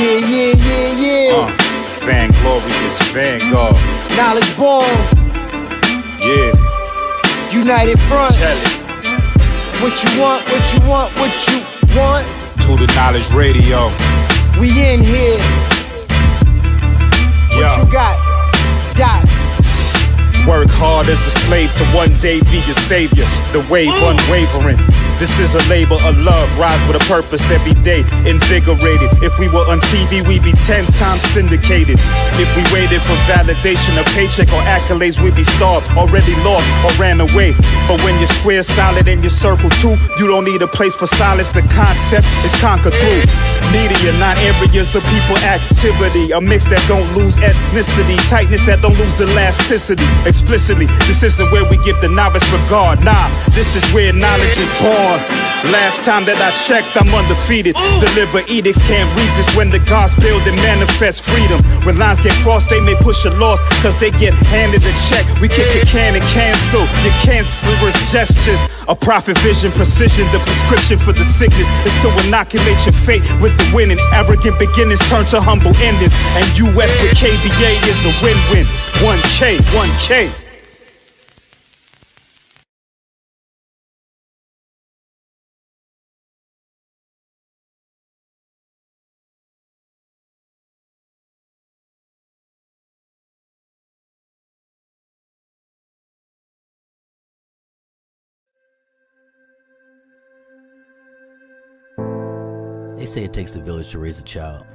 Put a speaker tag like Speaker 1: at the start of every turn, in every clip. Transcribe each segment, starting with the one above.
Speaker 1: Yeah.
Speaker 2: Vainglorious Vanguard.
Speaker 1: Knowledge born.
Speaker 2: Yeah.
Speaker 1: United Front.
Speaker 2: Tell it.
Speaker 1: What you want.
Speaker 2: To the Knowledge Radio.
Speaker 1: We in here. What you got? Dot.
Speaker 2: Work hard as a slave to one day be your savior. The wave unwavering. This is a labor of love. Rise with a purpose every day. Invigorated. If we were on TV, we'd be 10 times syndicated. If we waited for validation, a paycheck or accolades, we'd be starved, already lost or ran away. But when you're square, solid, and you circle too, you don't need a place for silence. The concept is conquered through media, not areas of people activity. A mix that don't lose ethnicity, tightness that don't lose elasticity. Explicitly, this isn't where we give the novice regard. Nah, this is where knowledge is born. Last time that I checked, I'm undefeated. Deliver edicts, can't resist when the gods build and manifest freedom. When lines get crossed, they may push a loss, cause they get handed a check. We kick your can and cancel your cancerous gestures. A prophet vision, precision, the prescription for the sickness is to inoculate your fate with the winning. Arrogant beginnings turn to humble endings. And UF with KBA is a win-win. 1K.
Speaker 3: They say it takes a village to raise a child.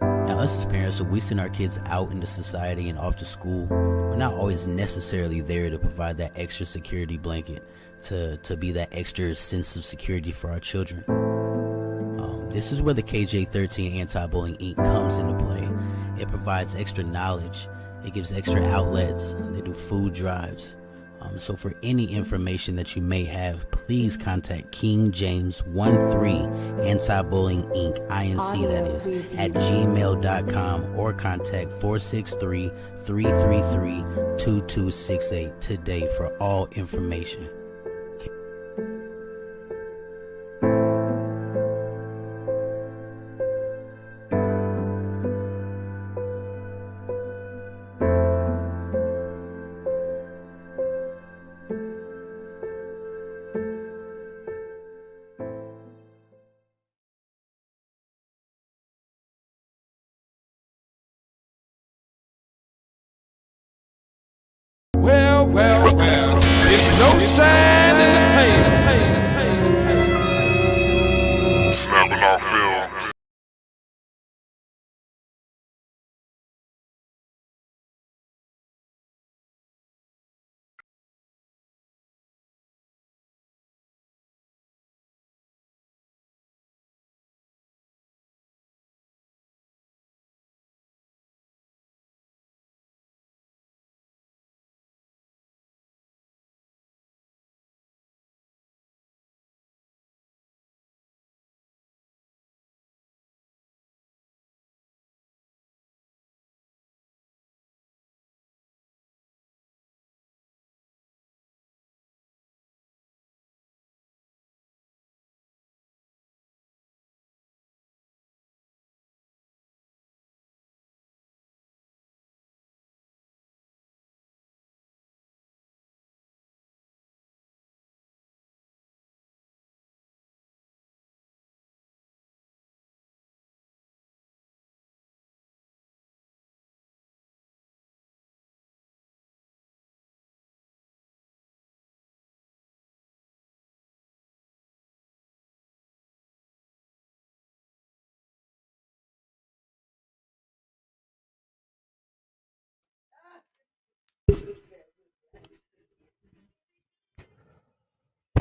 Speaker 3: Now, us as parents, when we send our kids out into society and off to school, we're not always necessarily there to provide that extra security blanket, to be that extra sense of security for our children. This is where the KJ13 Anti-Bullying Inc. comes into play. It provides extra knowledge. It gives extra outlets. They do food drives. So for any information that you may have, please contact King James 13 Anti-Bullying Inc. INC, that is, at gmail.com, or contact 463-333-2268 today for all information.
Speaker 4: Well, it's no shine in the tail.
Speaker 5: Snapping off film.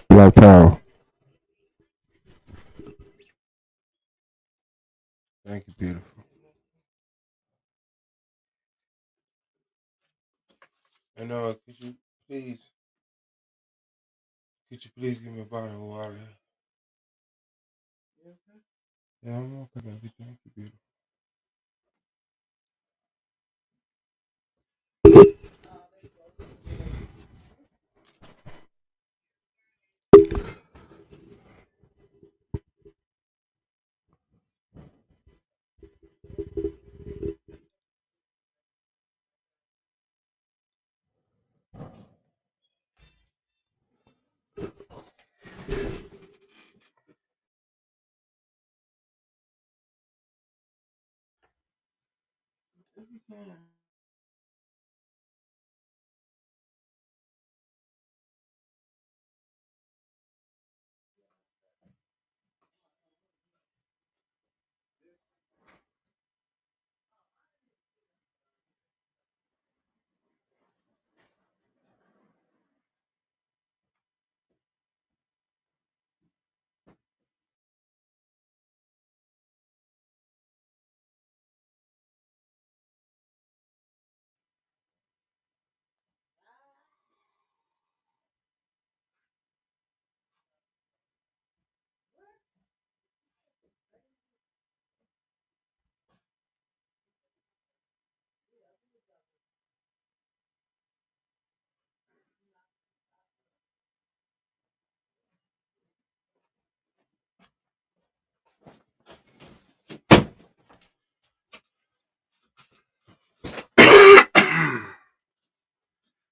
Speaker 6: Black Power. Thank you, beautiful. And could you please give me a bottle of water? Yeah, I'm okay, baby. Thank you, beautiful.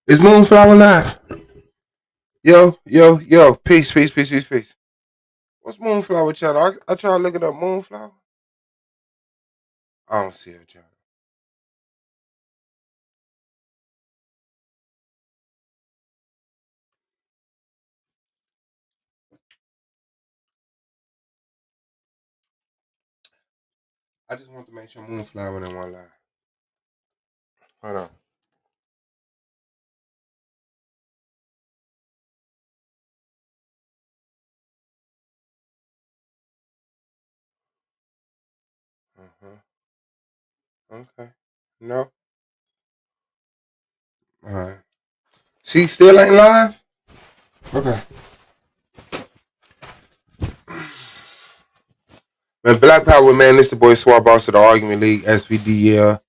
Speaker 6: Is Moonflower live? Yo, yo, yo. Peace, peace, peace, peace, peace. What's Moonflower channel? I try looking up Moonflower. I don't see her channel. I just want to make sure Moonflower in one live. Hold on. Okay. No. All right. She still ain't live? Okay. Man, Black Power, man, this the boy Swab Boss of the Argument League, SVDL,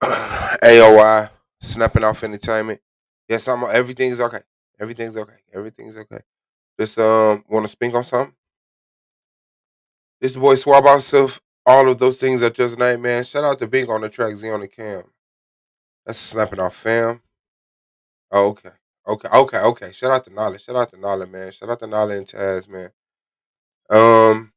Speaker 6: AOI, Snapping Off Entertainment. Yes, everything's okay. Everything's okay. Everything's okay. Just wanna speak on something? This the boy Swab Boss of all of those things I just named, man. Shout out to Bink on the track, Z on the cam. That's Snapping Off fam. Oh, okay. Okay. Shout out to Knowledge. Shout out to Knowledge, man. Shout out to Knowledge and Taz, man. Um,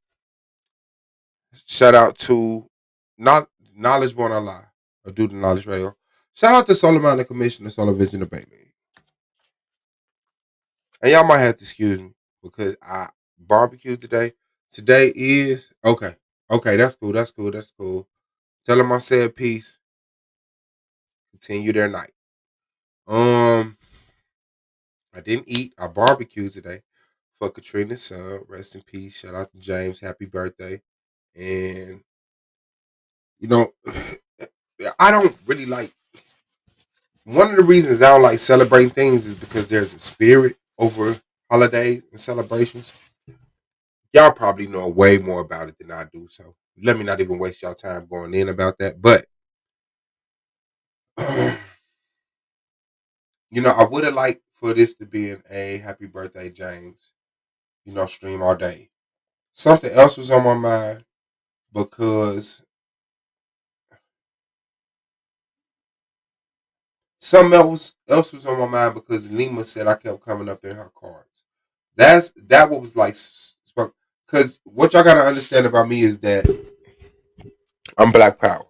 Speaker 6: Shout out to not Knowledge Born Online, or do the Knowledge Radio. Shout out to Solomon the Commissioner, Solar Vision Debate League. And y'all might have to excuse me because I barbecued today. Today is okay. Okay, that's cool. That's cool. That's cool. Tell them I said peace. Continue their night. I didn't eat. I barbecued today for Katrina's son. Rest in peace. Shout out to James. Happy birthday. And you know, I don't really like. One of the reasons I don't like celebrating things is because there's a spirit over holidays and celebrations. Y'all probably know way more about it than I do, so let me not even waste y'all time going in about that. But I would have liked for this to be a happy birthday, James. Stream all day. Something else was on my mind because something else was on my mind because Lima said I kept coming up in her cards. That was like because what y'all gotta understand about me is that I'm Black Power,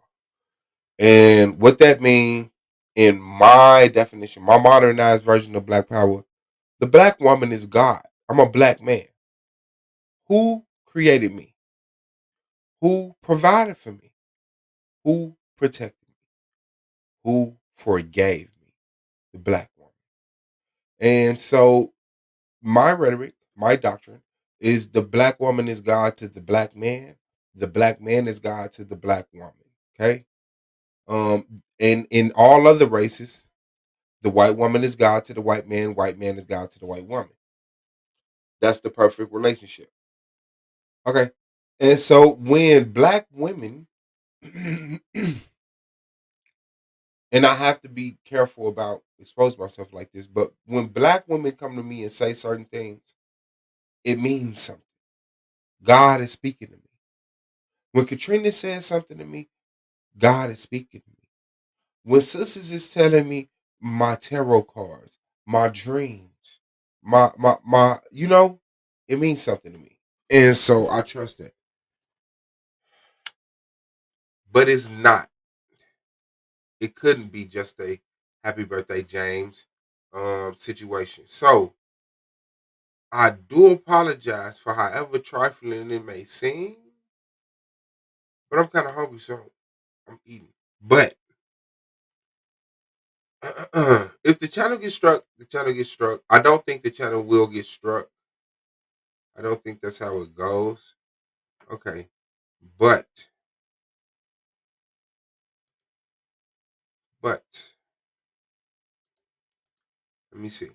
Speaker 6: and what that means in my definition, my modernized version of Black Power, the Black woman is God. I'm a Black man. Who created me? Who provided for me? Who protected me? Who forgave me? The Black woman. And so my rhetoric, my doctrine is the Black woman is God to the Black man. The Black man is God to the Black woman. Okay. And in all other races, the white woman is God to the white man is God to the white woman. That's the perfect relationship. Okay. And so when Black women, and I have to be careful about exposing myself like this, but when Black women come to me and say certain things, it means something. God is speaking to me. When Katrina says something to me, God is speaking to me. When sisters is telling me my tarot cards, my dreams, my it means something to me. And so I trust that. But it's not. it couldn't be just a happy birthday, James situation. So I do apologize for however trifling it may seem, but I'm kind of hungry, so I'm eating. But if the channel gets struck, the channel gets struck. I don't think the channel will get struck. I don't think that's how it goes. Okay. But, but, let me see.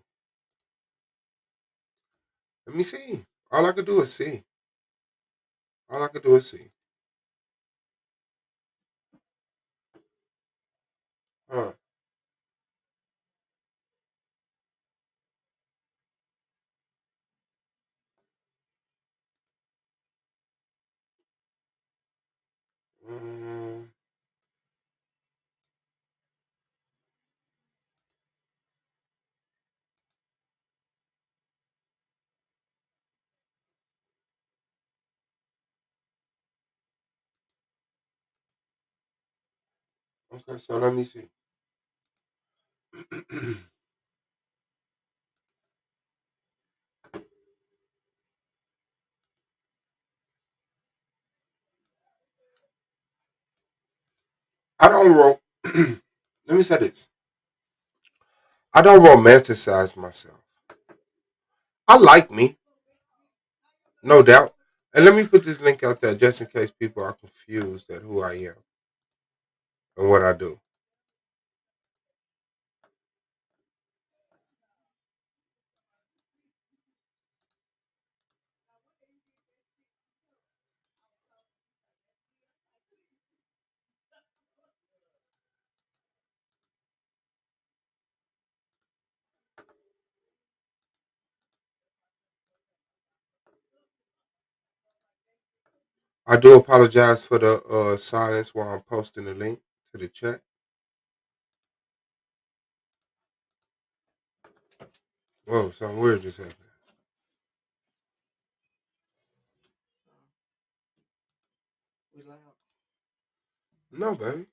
Speaker 6: Let me see. All I could do is see. All I could do is see. Huh. Mm, okay, so let me see. I don't let me say this. I don't romanticize myself. I like me, no doubt. And let me put this link out there just in case people are confused at who I am and what I do. I do apologize for the silence while I'm posting the link to the chat. Whoa, something weird just happened. No, baby.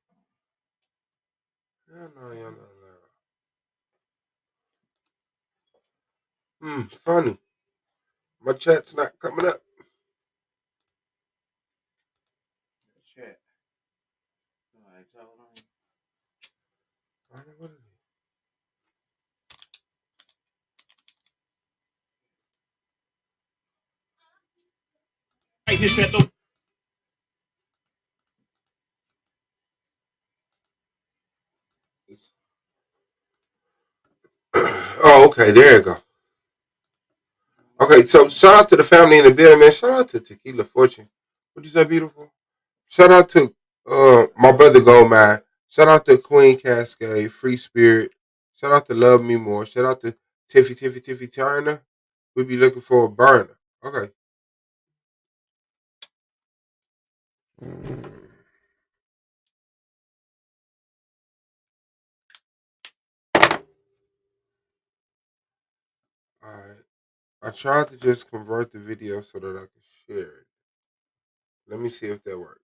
Speaker 6: Yeah, no, yeah, no, no. Funny. My chat's not coming up. Chat. I don't know what it is. Oh, okay, there you go. Okay, so shout out to the family in the building, man. Shout out to Tequila Fortune. What'd you say, beautiful? Shout out to my brother Goldmine. Shout out to Queen Cascade, Free Spirit. Shout out to Love Me More. Shout out to Tiffy Turner. We be looking for a burner. Okay. All right. I tried to just convert the video so that I can share it. Let me see if that works.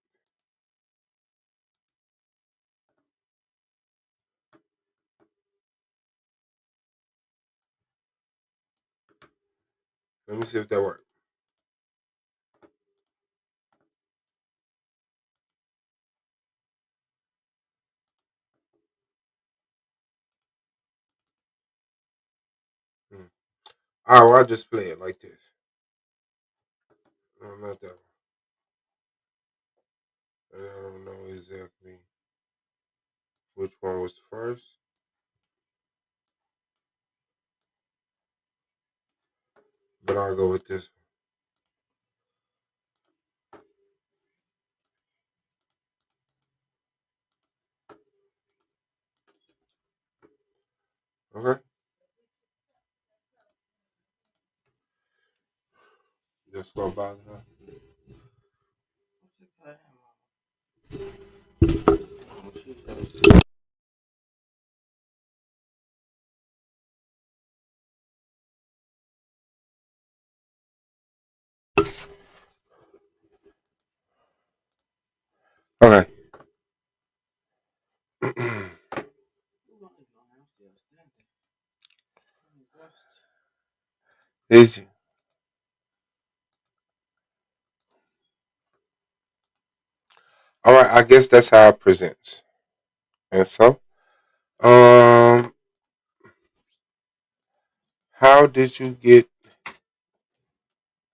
Speaker 6: Let me see if that works. All right, well, I'll just play it like this. No, not that one. And I don't know exactly which one was the first, but I'll go with this one. Okay? Just go by that. Okay. Did you? All right, I guess that's how it presents. And so, um, how did you get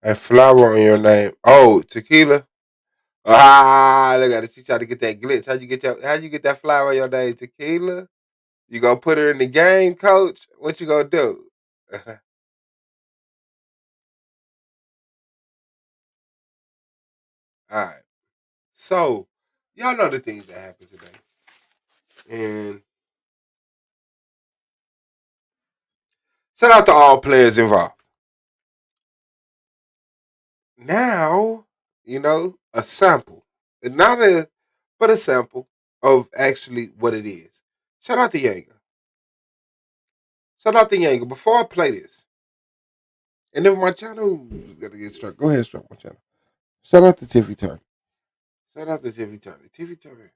Speaker 6: a flower on your name? Oh, tequila. Ah, look at it. She tried to get that glitch. How you get that flower on your name? Tequila. You gonna put her in the game, coach? What you gonna do? All right. So, y'all know the things that happen today, and shout out to all players involved. Now, a sample, not a, but a sample of actually what it is. Shout out to Yanga. Shout out to Yanga. Before I play this, and if my channel is gonna get struck, go ahead, struck my channel. Shout out to Tiffy Turner. Shout out to Tiffy Turner. Tiffy Turner.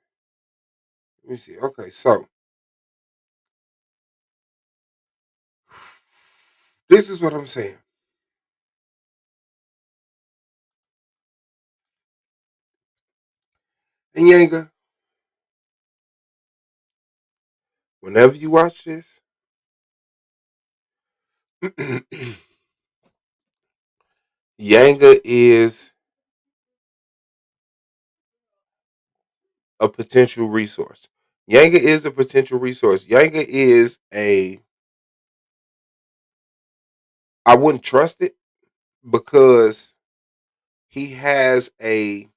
Speaker 6: Let me see. Okay, so this is what I'm saying. And Yanga, whenever you watch this, Yanga is a potential resource. Yanga is a potential resource. Yanga is I wouldn't trust it because he has a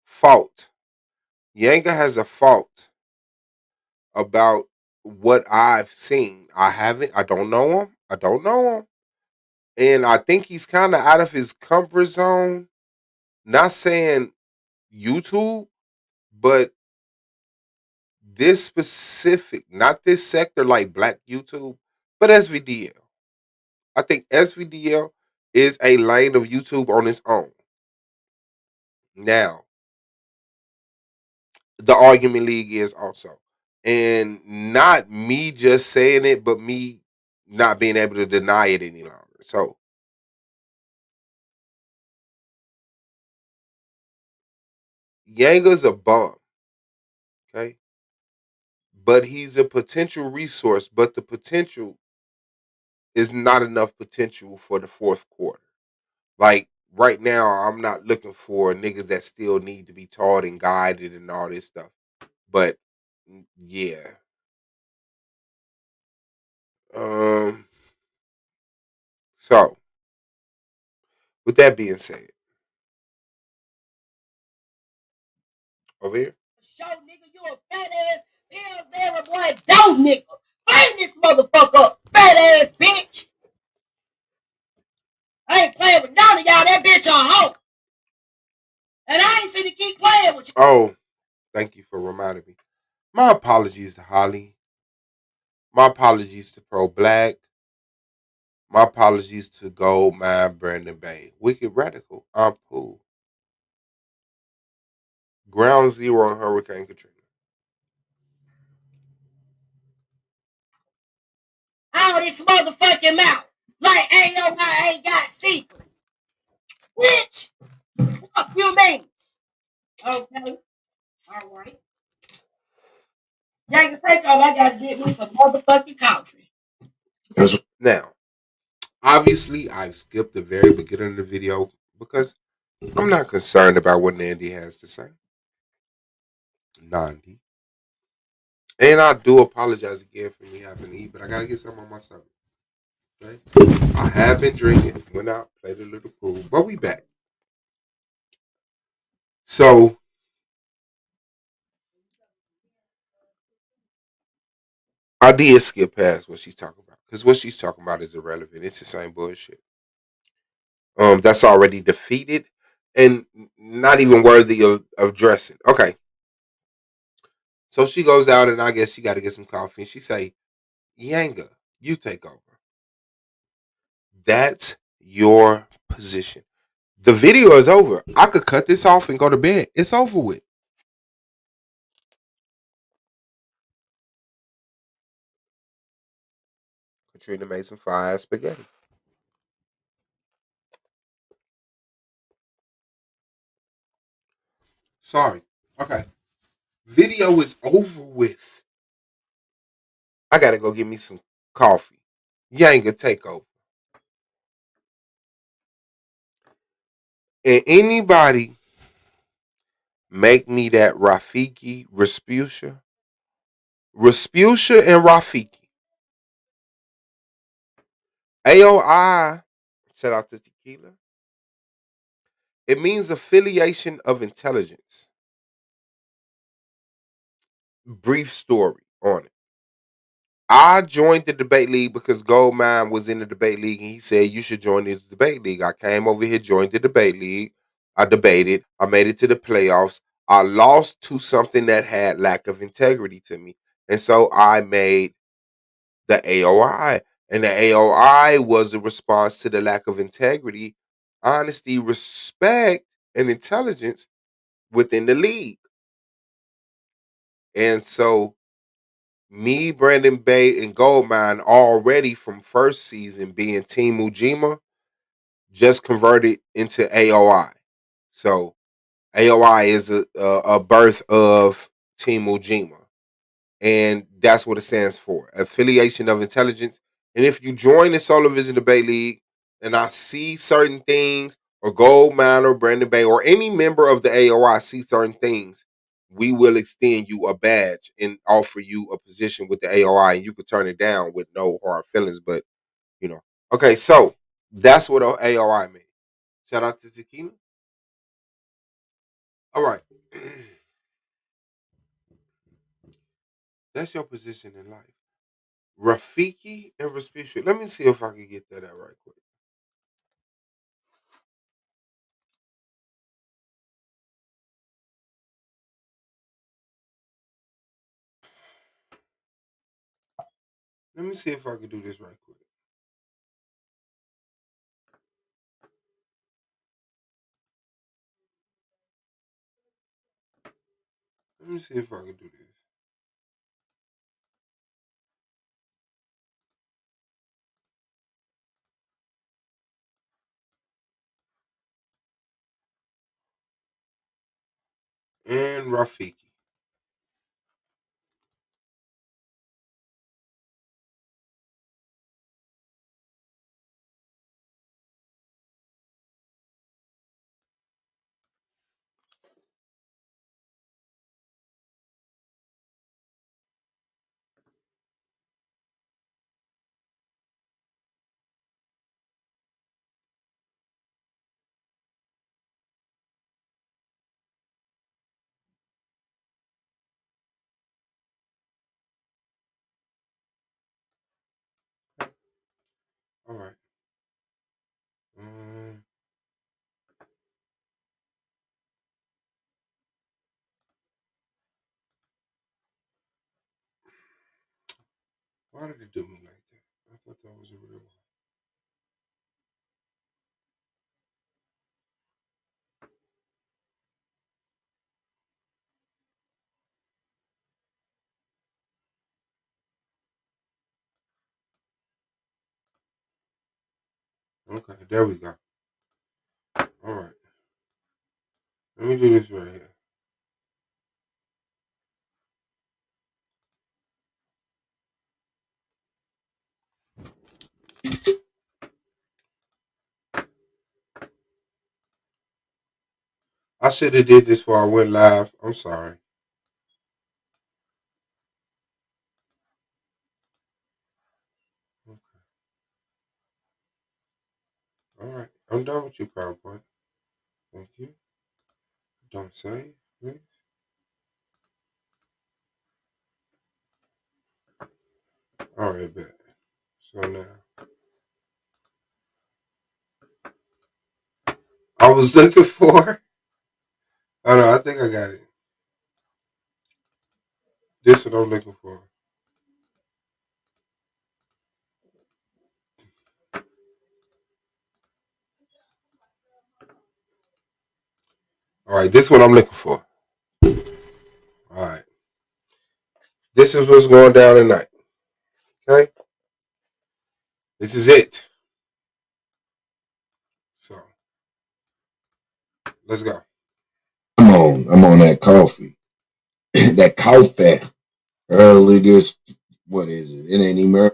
Speaker 6: fault. Yanga has a fault about what I've seen. I don't know him. I don't know him. And I think he's kind of out of his comfort zone. Not saying YouTube, but this specific, not this sector like Black YouTube, but SVDL. I think SVDL is a lane of YouTube on its own. Now, the Argument League is also. And not me just saying it, but me not being able to deny it any longer. So, Yanga's a bum, okay? But he's a potential resource, but the potential is not enough potential for the fourth quarter. Like right now, I'm not looking for niggas that still need to be taught and guided and all this stuff. But yeah. Um. So with that being said, over here.
Speaker 7: Show nigga, you a fat ass Pillsbury boy, dope nigga. Bring this motherfucker up, fat ass bitch. I ain't playing with none of y'all. That bitch a hoe. And I ain't finna keep playing with you.
Speaker 6: Oh, thank you for reminding me. My apologies to Holly. My apologies to Pro Black. My apologies to Goldmine Brandon Bay. Wicked Radical. I'm cool. Ground Zero on Hurricane Katrina.
Speaker 7: All this motherfucking mouth. Like ain't nobody ain't got secret. Bitch. What you mean? Okay. All right. Y'all can take off. I gotta get me some motherfucking coffee.
Speaker 6: Now, obviously, I've skipped the very beginning of the video because I'm not concerned about what Nandy has to say. Nandi. And I do apologize again for me having to eat, but I gotta get something on my stomach. Okay? I have been drinking, went out, played a little pool, but we back. So I did skip past what she's talking about because what she's talking about is irrelevant. It's the same bullshit. That's already defeated and not even worthy of addressing. Okay, so she goes out and I guess she got to get some coffee. And she say, "Yanga, you take over. That's your position. The video is over. I could cut this off and go to bed. It's over with." Katrina made some fire spaghetti. Sorry. Okay. Video is over with. I gotta go get me some coffee. Yanga take over. And anybody make me that Rafiki Respucia. Respucia and Rafiki. AOI, shout out to Tequila. It means affiliation of intelligence. Brief story on it. I joined the debate league because Goldmine was in the debate league and he said you should join this debate league. I came over here, joined the debate league. I debated. I made it to the playoffs. I lost to something that had lack of integrity to me. And so I made the AOI. And the AOI was a response to the lack of integrity, honesty, respect, and intelligence within the league. And so me, Brandon Bay, and Goldmine already from first season being Team Ujima just converted into AOI. So AOI is a birth of Team Ujima. And that's what it stands for, affiliation of intelligence. And if you join the Solar Vision Debate League and I see certain things, or Goldmine or Brandon Bay or any member of the AOI see certain things, we will extend you a badge and offer you a position with the AOI, and you could turn it down with no hard feelings. But okay, so that's what AOI means. Shout out to Tequila. All right. That's your position in life. Rafiki and Respucia. Let me see if I can get that out right quick. Let me see if I can do this right quick. Let me see if I can do this. And Rafiki. All right. Um, why did it do me like that? I thought that was a real one. Okay, there we go. All right. Let me do this right here. I should have did this before I went live. I'm sorry. Okay. All right. I'm done with you, PowerPoint. Thank you. Don't say, please. All right, bet. So now, I was looking for. Oh no, I think I got it. This is what I'm looking for. All right, this is what I'm looking for. All right. This is what's going down tonight. Okay. This is it. So let's go.
Speaker 8: I'm on that coffee. That coffee. Early this, what is it? It ain't even early.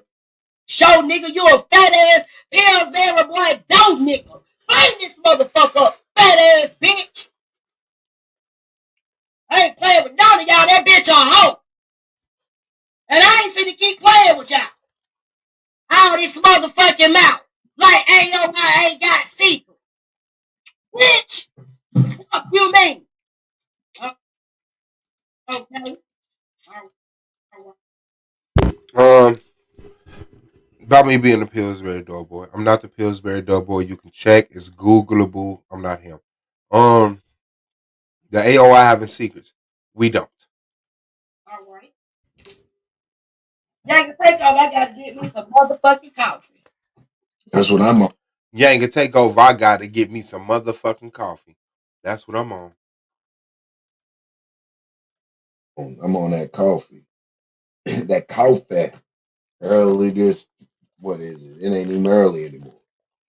Speaker 7: Show nigga, you a fat ass Pillsbury boy, dope nigga. Bring this motherfucker up, fat ass bitch. I ain't playing with none of y'all. That bitch a hoe. And I ain't finna keep playing with y'all. All this motherfucking mouth. Like ain't nobody ain't got secret. Bitch, what you mean? Okay.
Speaker 6: About me being the Pillsbury Doughboy. I'm not the Pillsbury Doughboy. You can check. It's Googleable. I'm not him. The AOI having secrets. We don't.
Speaker 7: All right. Y'all can take off. I gotta get me some motherfucking coffee.
Speaker 8: That's what I'm on.
Speaker 6: You ain't gonna take over. I gotta get me some motherfucking coffee. That's what I'm on.
Speaker 8: I'm on that coffee. That coffee. Early this, what is it? It ain't even early anymore.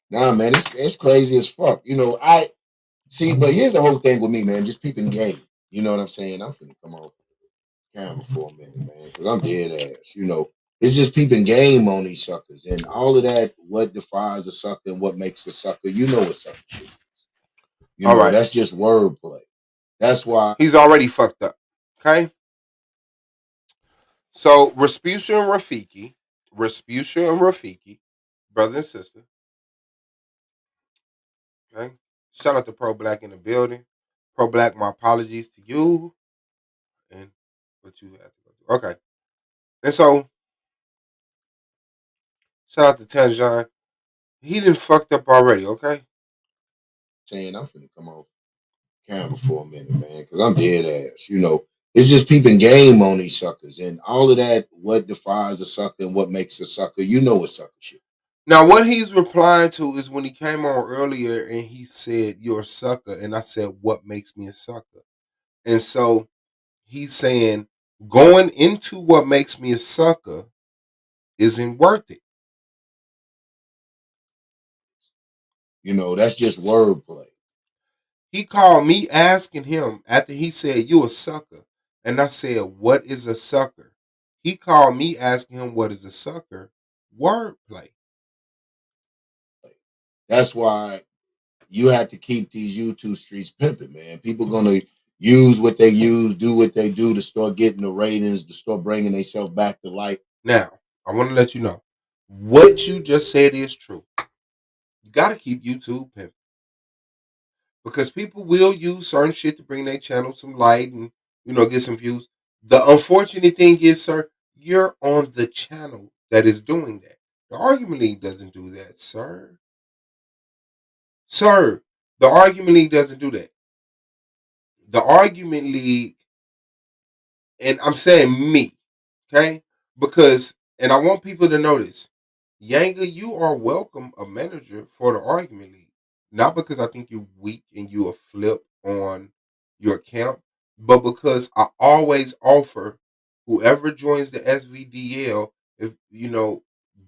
Speaker 8: Nah, man, it's crazy as fuck. I see, but here's the whole thing with me, man. Just peeping game. You know what I'm saying? I'm finna come off camera for a minute, man, because I'm dead ass. It's just peeping game on these suckers and all of that. What defines a sucker and what makes a sucker? It's sucker shit.
Speaker 6: All right.
Speaker 8: That's just wordplay. That's why
Speaker 6: He's already fucked up. Okay? So Rasputia and Rafiki, brother and sister. Okay? Shout out to Pro Black in the building. Pro Black, my apologies to you. And what you have to go through. Okay. And so, shout out to Tanjan. He done fucked up already, okay?
Speaker 8: saying I'm finna come off camera for a minute, man, because I'm dead ass. It's just peeping game on these suckers and all of that. What defines a sucker and what makes a sucker? It's sucker shit.
Speaker 6: Now, what he's replying to is when he came on earlier and he said, "You're a sucker." And I said, "What makes me a sucker?" And so he's saying, going into what makes me a sucker isn't worth it.
Speaker 8: That's just wordplay.
Speaker 6: He called me asking him after he said, "You a sucker." And I said, "What is a sucker?" He called me asking him, "What is a sucker?" Wordplay.
Speaker 8: That's why you have to keep these YouTube streets pimping, man. People gonna use what they use, do what they do to start getting the ratings, to start bringing themselves back to life.
Speaker 6: Now, I want to let you know what you just said is true. You got to keep YouTube pimping because people will use certain shit to bring their channel some light and get some views. The unfortunate thing is, sir, you're on the channel that is doing that. The Argument League doesn't do that, sir. Sir, the Argument League doesn't do that. The Argument League, and I'm saying me, okay? Because, and I want people to know this, Yanga, you are welcome a manager for the Argument League. Not because I think you're weak and you a flip on your account, but because I always offer whoever joins the SVDL, if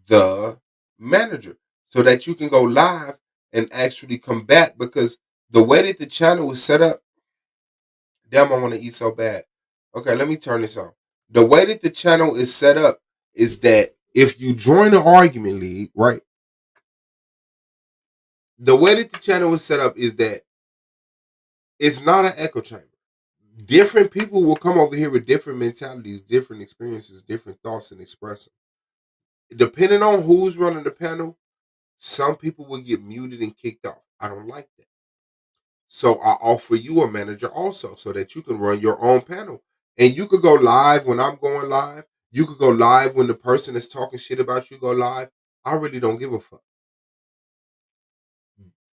Speaker 6: the manager, so that you can go live and actually combat. Because the way that the channel is set up, damn, I want to eat so bad. Okay, let me turn this on. The way that the channel is set up is that if you join the Argument League, right? The way that the channel is set up is that it's not an echo chamber. Different people will come over here with different mentalities, different experiences, different thoughts, and express them. Depending on who's running the panel, some people will get muted and kicked off. I don't like that. So I offer you a manager also so that you can run your own panel. And you could go live when I'm going live. You could go live when the person that's talking shit about you go live. I really don't give a fuck.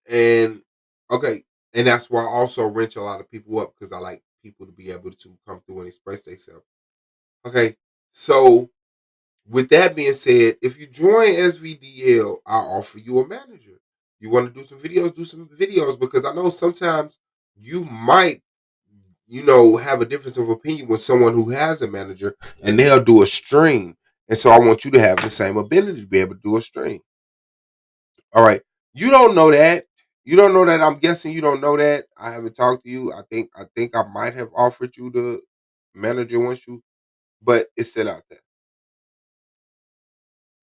Speaker 6: And okay, and that's why I also wrench a lot of people up because I like people to be able to come through and express themselves. Okay, so with that being said, if you join SVDL, I'll offer you a manager. You want to do some videos because I know sometimes you might, have a difference of opinion with someone who has a manager and they'll do a stream. And so I want you to have the same ability to be able to do a stream. All right. You don't know that. You don't know that. I'm guessing you don't know that. I haven't talked to you. I think I might have offered you the manager once you, but it's still out there.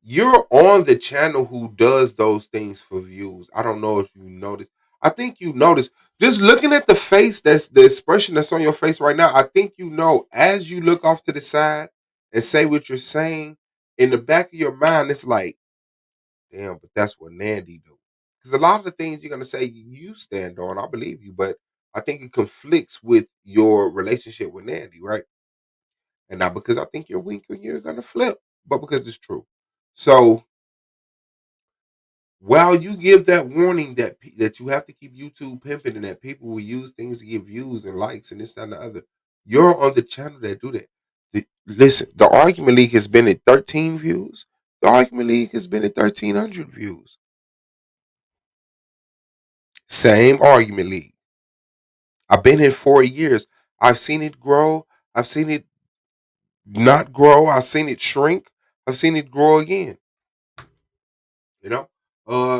Speaker 6: You're on the channel who does those things for views. I don't know if you noticed. I think you noticed. Just looking at the face, that's the expression that's on your face right now. I think you know as you look off to the side and say what you're saying, in the back of your mind, it's like, damn, but that's what Nandy do. Because a lot of the things you're gonna say you stand on, I believe you, but I think it conflicts with your relationship with Nandy, right? And not because I think you're weak or you're gonna flip, but because it's true. So while you give that warning that you have to keep YouTube pimping and that people will use things to get views and likes and this that, and the other, you're on the channel that do that. Listen, the Argument League has been at 13 views. The Argument League has been at 1,300 views. Same Argument League. I've been here 4 years. I've seen it grow. I've seen it not grow. I've seen it shrink. I've seen it grow again. You know.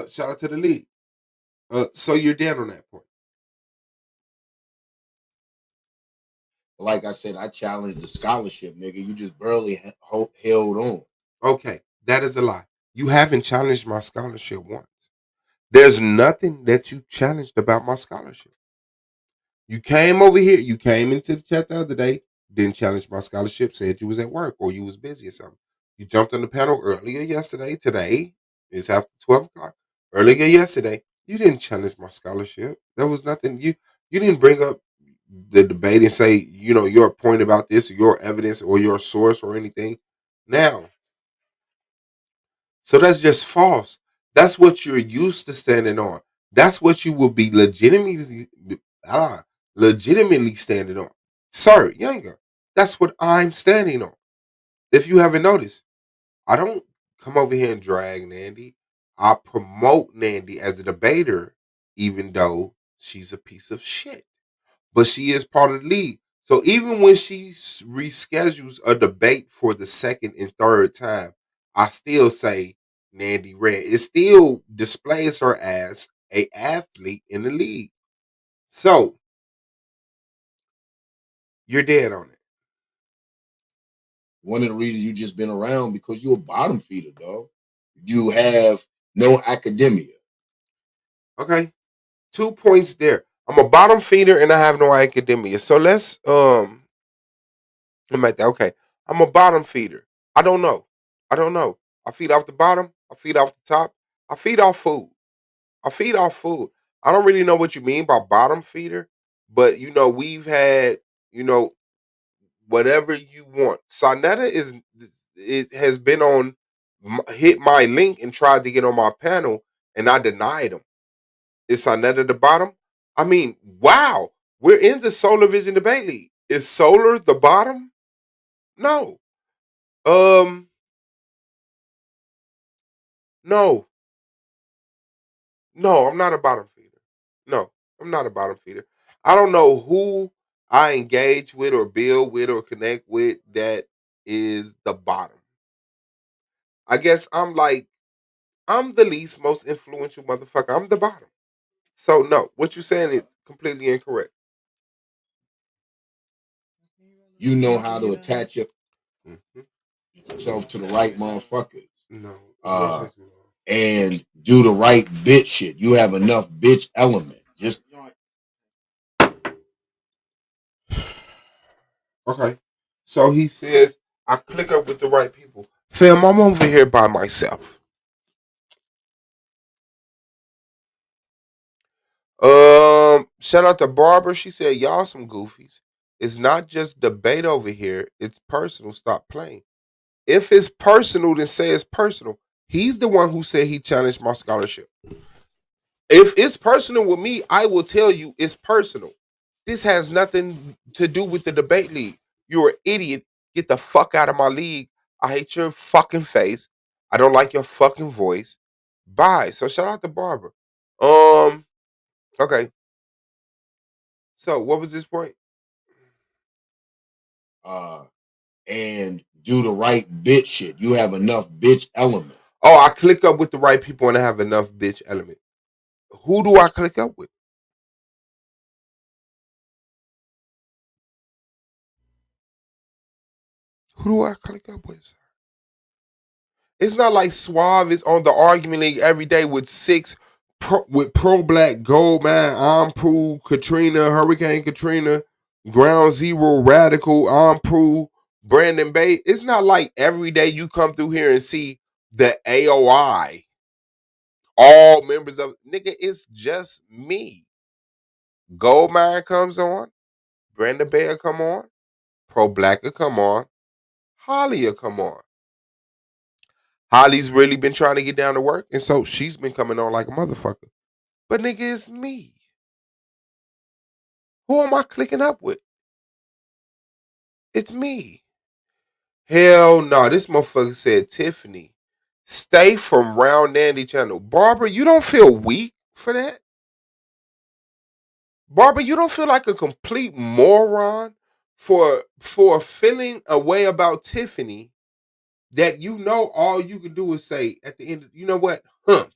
Speaker 6: Shout out to the league. So you're dead on that point.
Speaker 8: Like I said, I challenged the scholarship, nigga. You just barely held on.
Speaker 6: Okay, that is a lie. You haven't challenged my scholarship once. There's nothing that you challenged about my scholarship. You came over here, you came into the chat the other day, didn't challenge my scholarship, said you was at work or you was busy or something. You jumped on the panel earlier yesterday. Today it's after 12 o'clock. Earlier yesterday, you didn't challenge my scholarship. There was nothing you didn't bring up the debate and say, your point about this or your evidence or your source or anything. Now, so that's just false. That's what you're used to standing on. That's what you will be legitimately standing on. Sir, younger. That's what I'm standing on. If you haven't noticed, I don't come over here and drag Nandy. I promote Nandy as a debater, even though she's a piece of shit. But she is part of the league. So even when she reschedules a debate for the second and third time, I still say Nandy Red. It still displays her as a athlete in the league. So you're dead on it.
Speaker 8: One of the reasons you just been around because you're a bottom feeder, dog. You have no academia.
Speaker 6: Okay. 2 points there. I'm a bottom feeder and I have no academia. So I'm like that. Okay. I'm a bottom feeder. I don't know. I don't know. I feed off the bottom. I feed off the top. I feed off food. I feed off food. I don't really know what you mean by bottom feeder, but we've had, you know, whatever you want. Sonetta has been on hit my link and tried to get on my panel and I denied him. Is Sonetta the bottom? I mean, wow. We're in the Solar Vision Debate League. Is Solar the bottom? No. Um, no. No, I'm not a bottom feeder. No, I'm not a bottom feeder. I don't know who I engage with or build with or connect with that is the bottom. I guess I'm the least most influential motherfucker. I'm the bottom. So no, what you're saying is completely incorrect.
Speaker 8: You know how to attach
Speaker 6: Mhm.
Speaker 8: yourself to the right motherfuckers.
Speaker 6: No,
Speaker 8: Uh, and do the right bitch shit. You have enough bitch element. Just
Speaker 6: okay. So he says I click up with the right people. Fam, I'm over here by myself. Shout out to Barbara. She said, y'all some goofies. It's not just debate over here, it's personal. Stop playing. If it's personal, then say it's personal. He's the one who said he challenged my scholarship. If it's personal with me, I will tell you it's personal. This has nothing to do with the debate league. You're an idiot. Get the fuck out of my league. I hate your fucking face. I don't like your fucking voice. Bye. So shout out to Barbara. Okay. So what was this point?
Speaker 8: and do the right bitch shit. You have enough bitch element.
Speaker 6: Oh, I click up with the right people and I have enough bitch element. Who do I click up with? Who do I click up with, sir? It's not like Suave is on the argument league every day with pro black gold man, I'm Prue, Katrina, Hurricane Katrina, Ground Zero, Radical, I'm Prue, Brandon Bay. It's not like every day you come through here and see the AOI, all members of nigga, it's just me. Goldmine comes on, Brandon Bay will come on, Pro Black will come on, Holly will come on. Holly's really been trying to get down to work, and so she's been coming on like a motherfucker. But nigga, it's me. Who am I clicking up with? It's me. Hell no, this motherfucker said Tiffany. Stay from Round Nandy channel. Barbara, you don't feel weak for that? Barbara, you don't feel like a complete moron for feeling a way about Tiffany that you know all you can do is say at the end, you know what? Humph.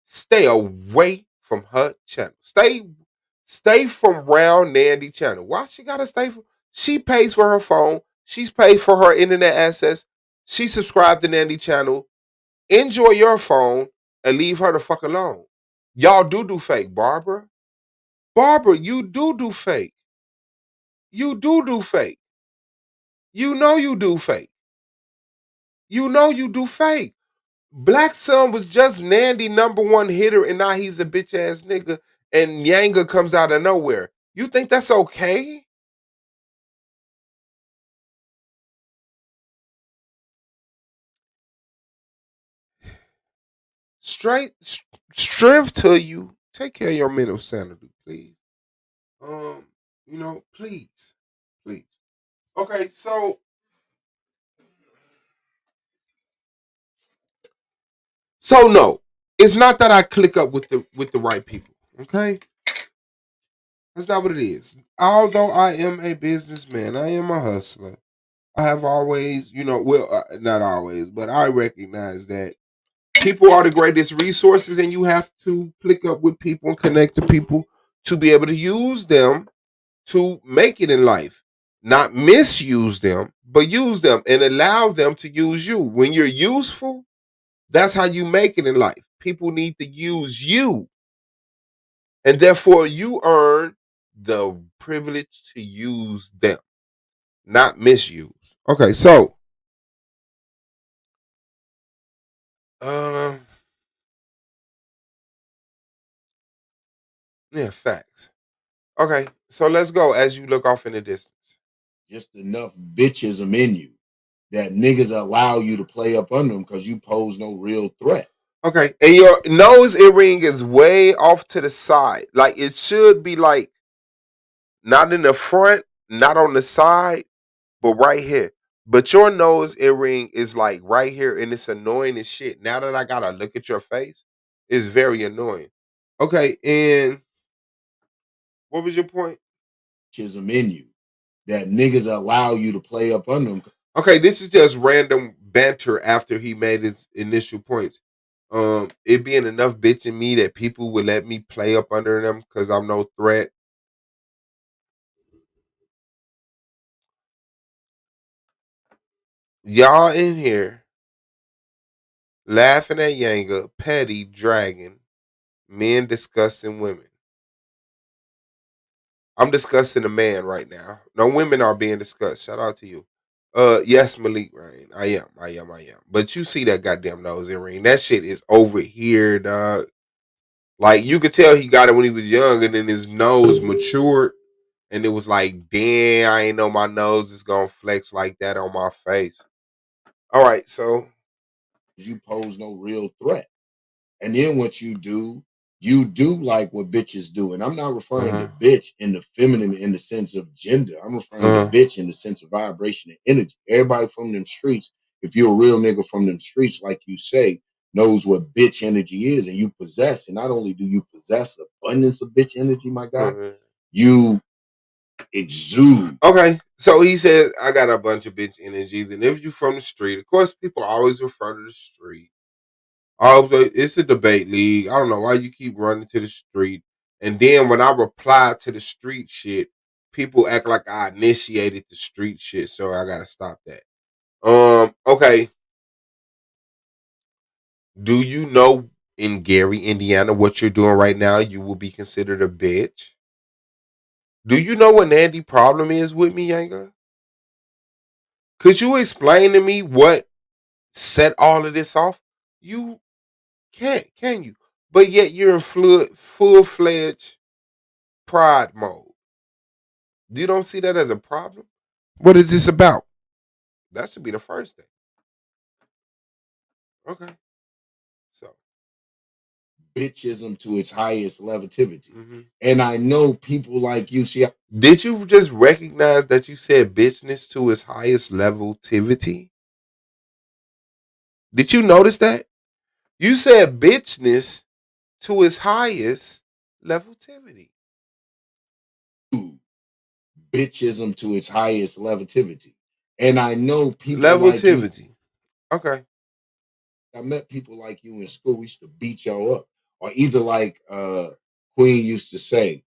Speaker 6: Stay away from her channel. Stay from Round Nandy channel. Why she gotta stay from? She pays for her phone. She's paid for her internet access. She subscribed to Nandy channel. Enjoy your phone and leave her the fuck alone. Y'all do fake, Barbara. Barbara, you do fake. You do fake. You know you do fake. You know you do fake. Black Sun was just Nandy #1 hitter, and now he's a bitch ass nigga, and Yanga comes out of nowhere. You think that's okay? Straight strength to you. Take care of your mental sanity, please. Please, please. Okay, so no, it's not that I click up with the right people. Okay, that's not what it is. Although I am a businessman, I am a hustler. I have always, not always, but I recognize that people are the greatest resources, and you have to click up with people and connect to people to be able to use them to make it in life. Not misuse them, but use them and allow them to use you. When you're useful, that's how you make it in life. People need to use you, and therefore you earn the privilege to use them, not misuse. Okay, so um yeah, facts. Okay, so let's go as you look off in the distance.
Speaker 8: Just enough bitchism in you that niggas allow you to play up under them because you pose no real threat.
Speaker 6: Okay, and your nose earring is way off to the side. Like it should be like not in the front, not on the side, but right here. But your nose earring is like right here, and it's annoying as shit. Now that I gotta look at your face, it's very annoying. Okay, and what was your point?
Speaker 8: Bitchism in you that niggas allow you to play up under them.
Speaker 6: Okay, this is just random banter after he made his initial points. It being enough bitch in me that people would let me play up under them because I'm no threat. Y'all in here laughing at Yanga, petty, dragon, men discussing women. I'm discussing a man right now. No women are being discussed. Shout out to you. Yes, Malik Rain. I am. But you see that goddamn nose earring. That shit is over here, dog. Like you could tell he got it when he was young, and then his nose matured, and it was like, damn, I ain't know my nose is gonna flex like that on my face. All right, so
Speaker 8: You pose no real threat. And then what you do like what bitches do. And I'm not referring to bitch in the feminine in the sense of gender. I'm referring to bitch in the sense of vibration and energy. Everybody from them streets, if you're a real nigga from them streets, like you say, knows what bitch energy is, and you possess. And not only do you possess abundance of bitch energy, my guy, you exude.
Speaker 6: Okay, so he said I got a bunch of bitch energies, and if you from the street, of course, people always refer to the street. It's a debate league. I don't know why you keep running to the street. And then when I reply to the street shit, people act like I initiated the street shit. So I gotta stop that. Okay. Do you know in Gary, Indiana, what you're doing right now? You will be considered a bitch. Do you know what Nandy problem is with me, Yanga? Could you explain to me what set all of this off? You can't, can you? But yet you're in full fledged pride mode. You don't see that as a problem? What is this about? That should be the first thing. Okay. So,
Speaker 8: Bitchism to its highest levitivity.
Speaker 6: mhm.
Speaker 8: And I know people like you see.
Speaker 6: Did you just recognize that you said bitchness to its highest leveltivity? Did you notice that? You said bitchness to its highest leveltivity.
Speaker 8: Bitchism to its highest levitivity. And I know people like you.
Speaker 6: Leveltivity. Okay.
Speaker 8: I met people like you in school. We used to beat y'all up. Or either like Queen used to say,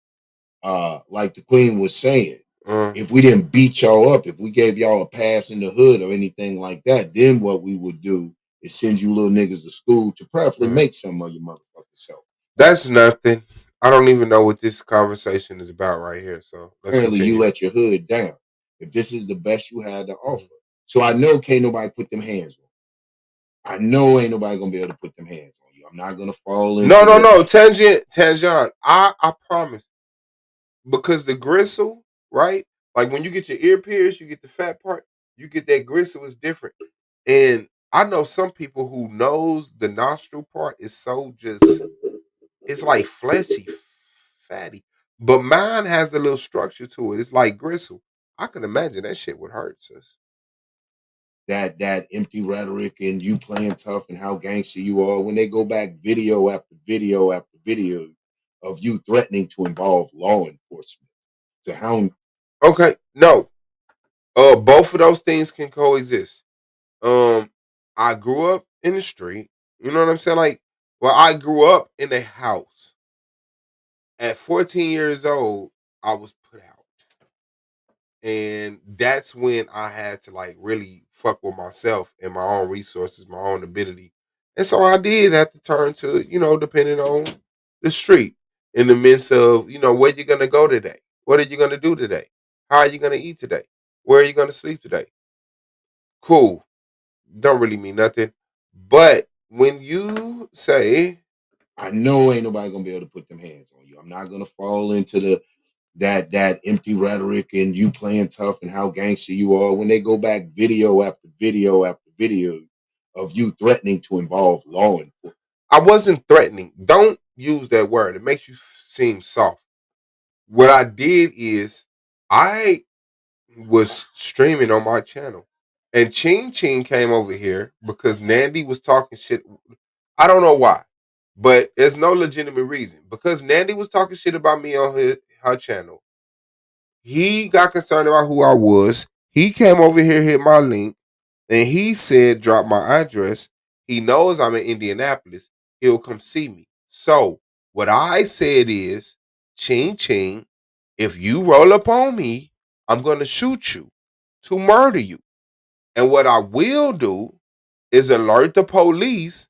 Speaker 8: like the Queen was saying, if we didn't beat y'all up, if we gave y'all a pass in the hood or anything like that, then what we would do is send you little niggas to school to preferably make some of your motherfucking self.
Speaker 6: That's nothing. I don't even know what this conversation is about right here. So let's
Speaker 8: Apparently
Speaker 6: continue.
Speaker 8: you let your hood down. If this is the best you had to offer. So I know can't nobody put them hands on. I know ain't nobody gonna be able to put them hands on you. I'm not gonna fall into
Speaker 6: No. Tangent. I promise. Because the gristle, right? Like when you get your ear pierced, you get the fat part, you get that gristle is different. And I know some people who knows the nostril part is so just it's like fleshy, fatty. But mine has a little structure to it. It's like gristle. I can imagine that shit would hurt, sis.
Speaker 8: that empty rhetoric and you playing tough and how gangster you are when they go back video after video after video of you threatening to involve law enforcement to hound.
Speaker 6: Okay, no. Both of those things can coexist. I grew up in the street. You know what I'm saying? Like, well, I grew up in a house. At 14 years old, I was put out. And that's when I had to like really fuck with myself and my own resources, my own ability. And so I did have to turn to, depending on the street in the midst of, where you gonna go today? What are you gonna do today? How are you gonna eat today? Where are you gonna sleep today? Cool. Don't really mean nothing. But when you say,
Speaker 8: I know ain't nobody gonna be able to put them hands on you. I'm not gonna fall into that empty rhetoric and you playing tough and how gangster you are when they go back video after video after video of you threatening to involve law enforcement.
Speaker 6: I wasn't threatening. Don't use that word. It makes you seem soft. What I did is I was streaming on my channel. And Ching Ching came over here because Nandy was talking shit. I don't know why, but there's no legitimate reason. Because Nandy was talking shit about me on her channel. He got concerned about who I was. He came over here, hit my link, and he said, drop my address. He knows I'm in Indianapolis. He'll come see me. So what I said is, Ching Ching, if you roll up on me, I'm going to shoot you to murder you. And what I will do is alert the police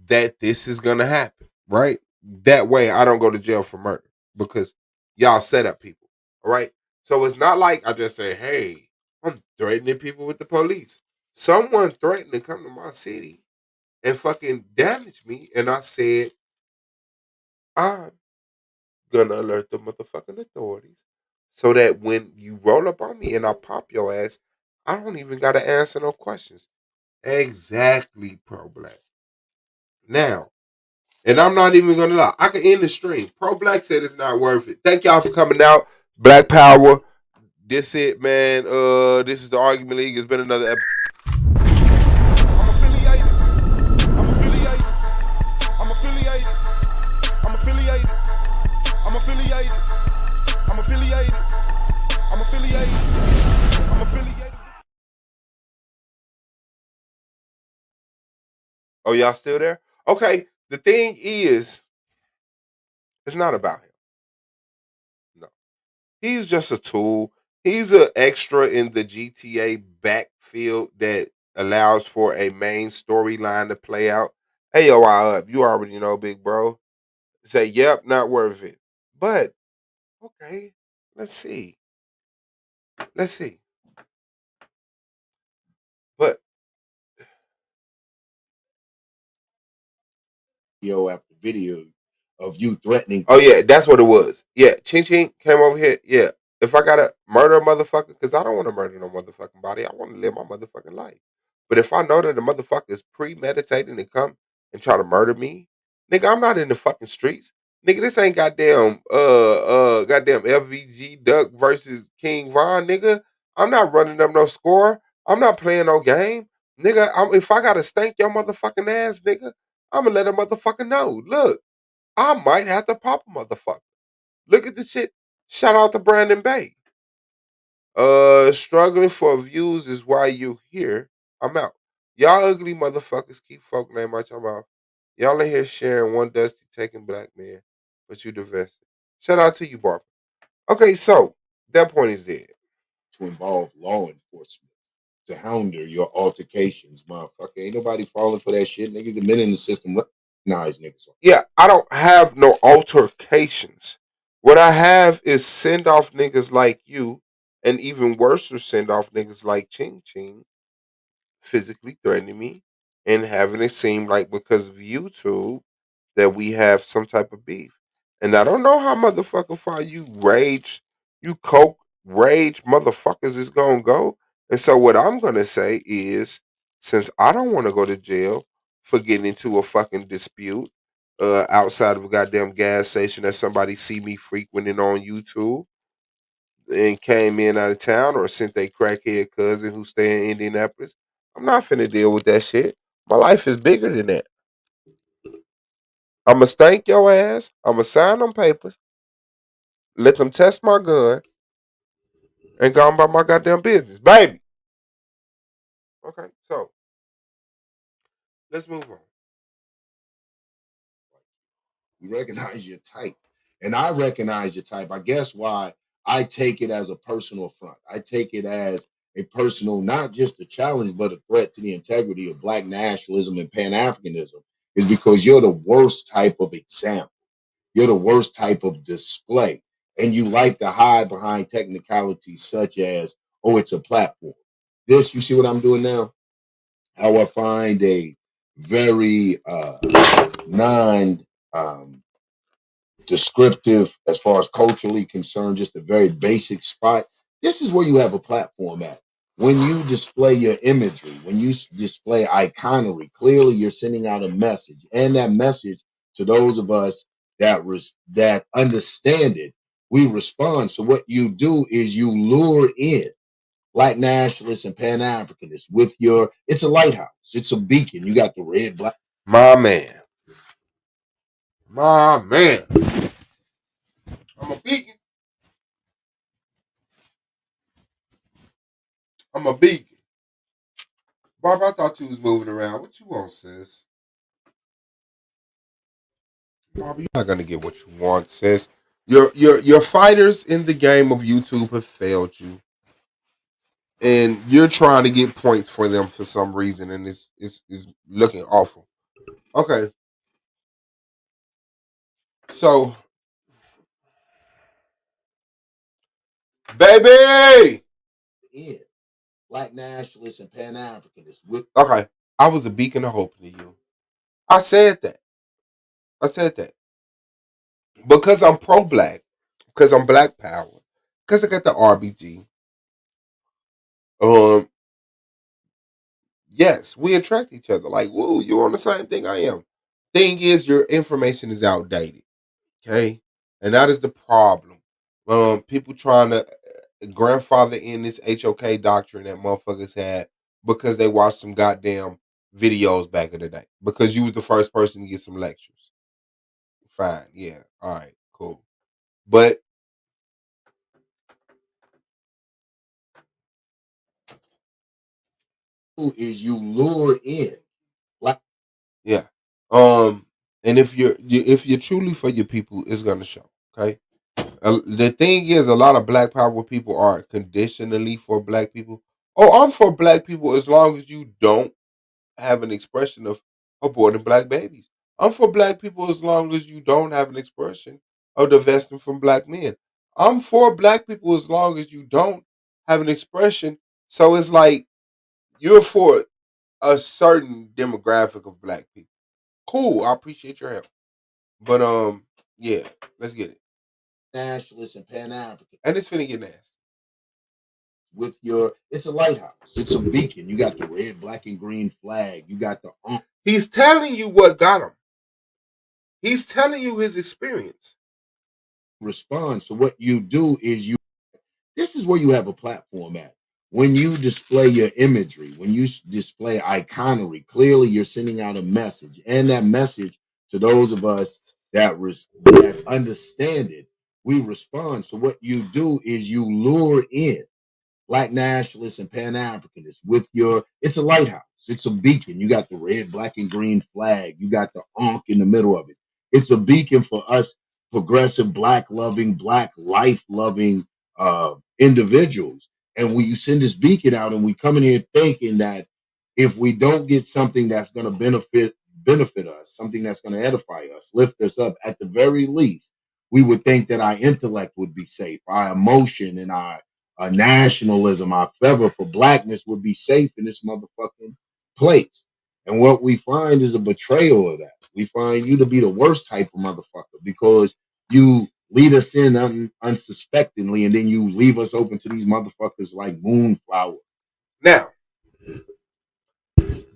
Speaker 6: that this is going to happen, right? That way I don't go to jail for murder because y'all set up people, all right? So it's not like I just say, hey, I'm threatening people with the police. Someone threatened to come to my city and fucking damage me. And I said, I'm going to alert the motherfucking authorities so that when you roll up on me and I pop your ass, I don't even got to answer no questions. Exactly, Pro Black. Now, and I'm not even gonna lie, I can end the stream. Pro Black said it's not worth it. Thank y'all for coming out. Black Power. This it, man. This is the Argument League. It's been another episode.
Speaker 4: I'm affiliated. I'm affiliated. I'm affiliated. I'm affiliated. I'm affiliated. I'm affiliated. I'm affiliated. I'm affiliated.
Speaker 6: Oh, y'all still there? Okay, the thing is, it's not about him. No, he's just a tool. He's an extra in the GTA backfield that allows for a main storyline to play out. Hey, yo, I up. You already know, big bro. Say, yep, not worth it. But okay, let's see. Let's see. But
Speaker 8: Video after video of you threatening.
Speaker 6: oh yeah, that's what it was. Yeah, Ching Ching came over here. Yeah, if I gotta murder a motherfucker, because I don't want to murder no motherfucking body. I want to live my motherfucking life. But if I know that the motherfucker is premeditating to come and try to murder me, nigga, I'm not in the fucking streets. Nigga, this ain't goddamn FVG Duck versus King Von, nigga. I'm not running up no score. I'm not playing no game. Nigga, if I gotta stank your motherfucking ass, nigga, I'm gonna let a motherfucker know. Look, I might have to pop a motherfucker. Look at the shit. Shout out to Brandon Bay. Struggling for views is why you here. I'm out. Y'all ugly motherfuckers keep folk name out your mouth. Y'all in here sharing one dusty taking black man, but you divested. Shout out to you, Barbara. Okay, so that point is dead.
Speaker 8: To involve law enforcement to hound your altercations, motherfucker. Ain't nobody falling for that shit, nigga. The men in the system recognize niggas.
Speaker 6: Yeah, I don't have no altercations. What I have is send off niggas like you, and even worse, send off niggas like Ching Ching physically threatening me and having it seem like because of YouTube that we have some type of beef. And I don't know how motherfucking far you coke rage motherfuckers is gonna go. And so what I'm gonna say is, since I don't want to go to jail for getting into a fucking dispute outside of a goddamn gas station that somebody see me frequenting on YouTube and came in out of town or sent a crackhead cousin who stay in Indianapolis, I'm not finna deal with that shit. My life is bigger than that. I'ma stank your ass. I'ma sign them papers, let them test my gun, and go on about my goddamn business, baby. Okay, so let's move on.
Speaker 8: You recognize your type. And I recognize your type. I guess why I take it as a personal affront. I take it as a personal, not just a challenge, but a threat to the integrity of Black nationalism and Pan Africanism, is because you're the worst type of example. You're the worst type of display. And you like to hide behind technicalities such as, oh, it's a platform. This, you see what I'm doing now? How I find a very non descriptive as far as culturally concerned, just a very basic spot. This is where you have a platform at. When you display your imagery, when you display iconery, clearly you're sending out a message, and that message to those of us that understand it, we respond. So what you do is you lure in Black nationalists and Pan Africanists with your. It's a lighthouse. It's a beacon. You got the red, black.
Speaker 6: My man. My man. I'm a beacon. I'm a beacon. Barb, I thought you was moving around. What you want, sis? Barb, you're not gonna get what you want, sis. Your fighters in the game of YouTube have failed you. And you're trying to get points for them for some reason, and it's looking awful. Okay, so baby,
Speaker 8: In Black nationalists and Pan Africanists with.
Speaker 6: okay, I was a beacon of hope to you. I said that. I said that because I'm pro-black, because I'm Black Power, because I got the RBG. Um, yes, we attract each other. Like, whoa, you on the same thing I am. Thing is, your information is outdated. Okay, and that is the problem. People trying to grandfather in this HOK doctrine that motherfuckers had because they watched some goddamn videos back in the day. Because you was the first person to get some lectures. Fine, yeah, all right, cool. But
Speaker 8: Is you lure in Black.
Speaker 6: yeah, And if you're truly for your people, it's gonna show. Okay. The thing is, a lot of Black Power people are conditionally for Black people. Oh, I'm for Black people as long as you don't have an expression of aborting Black babies. I'm for Black people as long as you don't have an expression of divesting from Black men. I'm for Black people as long as you don't have an expression. So it's like you're for a certain demographic of Black people. Cool, I appreciate your help. But yeah, let's get it.
Speaker 8: Nationalists and Pan African.
Speaker 6: And it's finna get nasty.
Speaker 8: With your, it's a lighthouse. It's a beacon. You got the red, black, and green flag. You got the.
Speaker 6: He's telling you what got him. He's telling you his experience.
Speaker 8: Respond. So what you do is you. This is where you have a platform at. When you display your imagery, when you display iconery, clearly you're sending out a message, and that message to those of us that understand it, we respond. So what you do is you lure in Black nationalists and Pan Africanists with your. It's a lighthouse. It's a beacon. You got the red, black, and green flag. You got the ankh in the middle of it. It's a beacon for us progressive, Black loving, Black life loving individuals. And when you send this beacon out, and we come in here thinking that if we don't get something that's going to benefit us, something that's going to edify us, lift us up, at the very least, we would think that our intellect would be safe, our emotion and our nationalism, our fervor for Blackness would be safe in this motherfucking place. And what we find is a betrayal of that. We find you to be the worst type of motherfucker because you lead us in unsuspectingly, and then you leave us open to these motherfuckers like Moonflower.
Speaker 6: Now,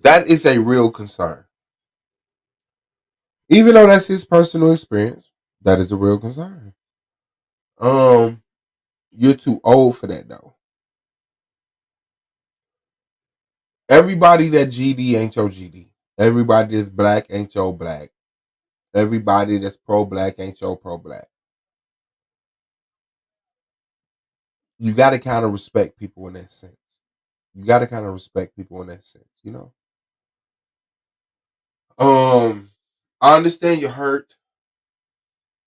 Speaker 6: that is a real concern. Even though that's his personal experience, that is a real concern. You're too old for that though. Everybody that GD ain't your GD. Everybody that's Black ain't your Black. Everybody that's pro-Black ain't your pro-Black. You got to kind of respect people in that sense. You got to kind of respect people in that sense, you know. I understand your hurt.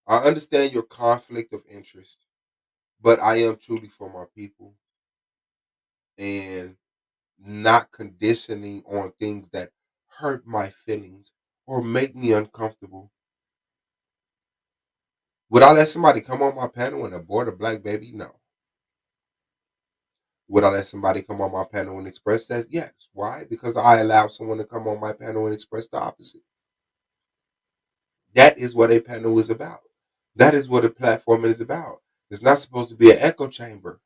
Speaker 6: I understand your conflict of interest, but I am truly for my people and not conditioning on things that hurt my feelings or make me uncomfortable. Would I let somebody come on my panel and abort a Black baby? No. Would I let somebody come on my panel and express that? Yes. Why? Because I allowed someone to come on my panel and express the opposite. That is what a panel is about. That is what a platform is about. It's not supposed to be an echo chamber.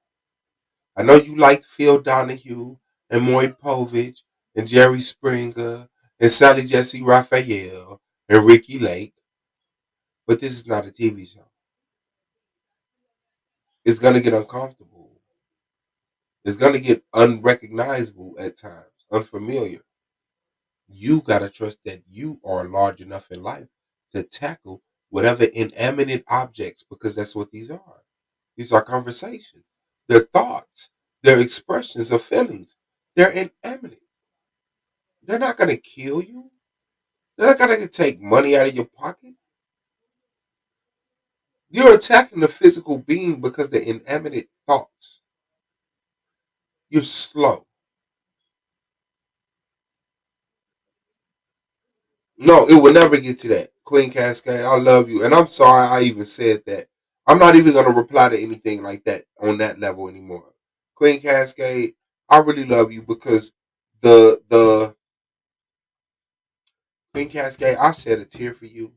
Speaker 6: I know you like Phil Donahue and Maury Povich and Jerry Springer and Sally Jesse Raphael and Ricky Lake, but this is not a TV show. It's going to get uncomfortable. It's going to get unrecognizable at times, unfamiliar. You got to trust that you are large enough in life to tackle whatever inanimate objects, because that's what these are. These are conversations. They're thoughts. They're expressions of feelings. They're inanimate. They're not going to kill you. They're not going to take money out of your pocket. You're attacking the physical being because they're inanimate thoughts. You're slow. No, it will never get to that. Queen Cascade, I love you. And I'm sorry I even said that. I'm not even going to reply to anything like that on that level anymore. Queen Cascade, I really love you because the Queen Cascade, I shed a tear for you.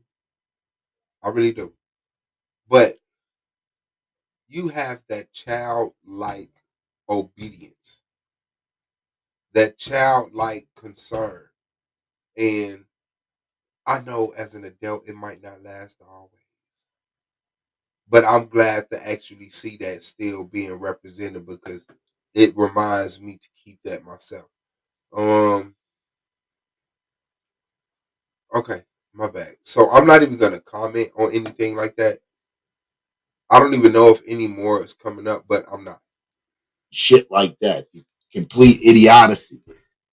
Speaker 6: I really do. But you have that childlike obedience, that childlike concern. And I know as an adult, it might not last always. But I'm glad to actually see that still being represented because it reminds me to keep that myself. Um, okay, my bad. So I'm not even gonna comment on anything like that. I don't even know if any more is coming up, but I'm not.
Speaker 8: Shit like that, complete idiocy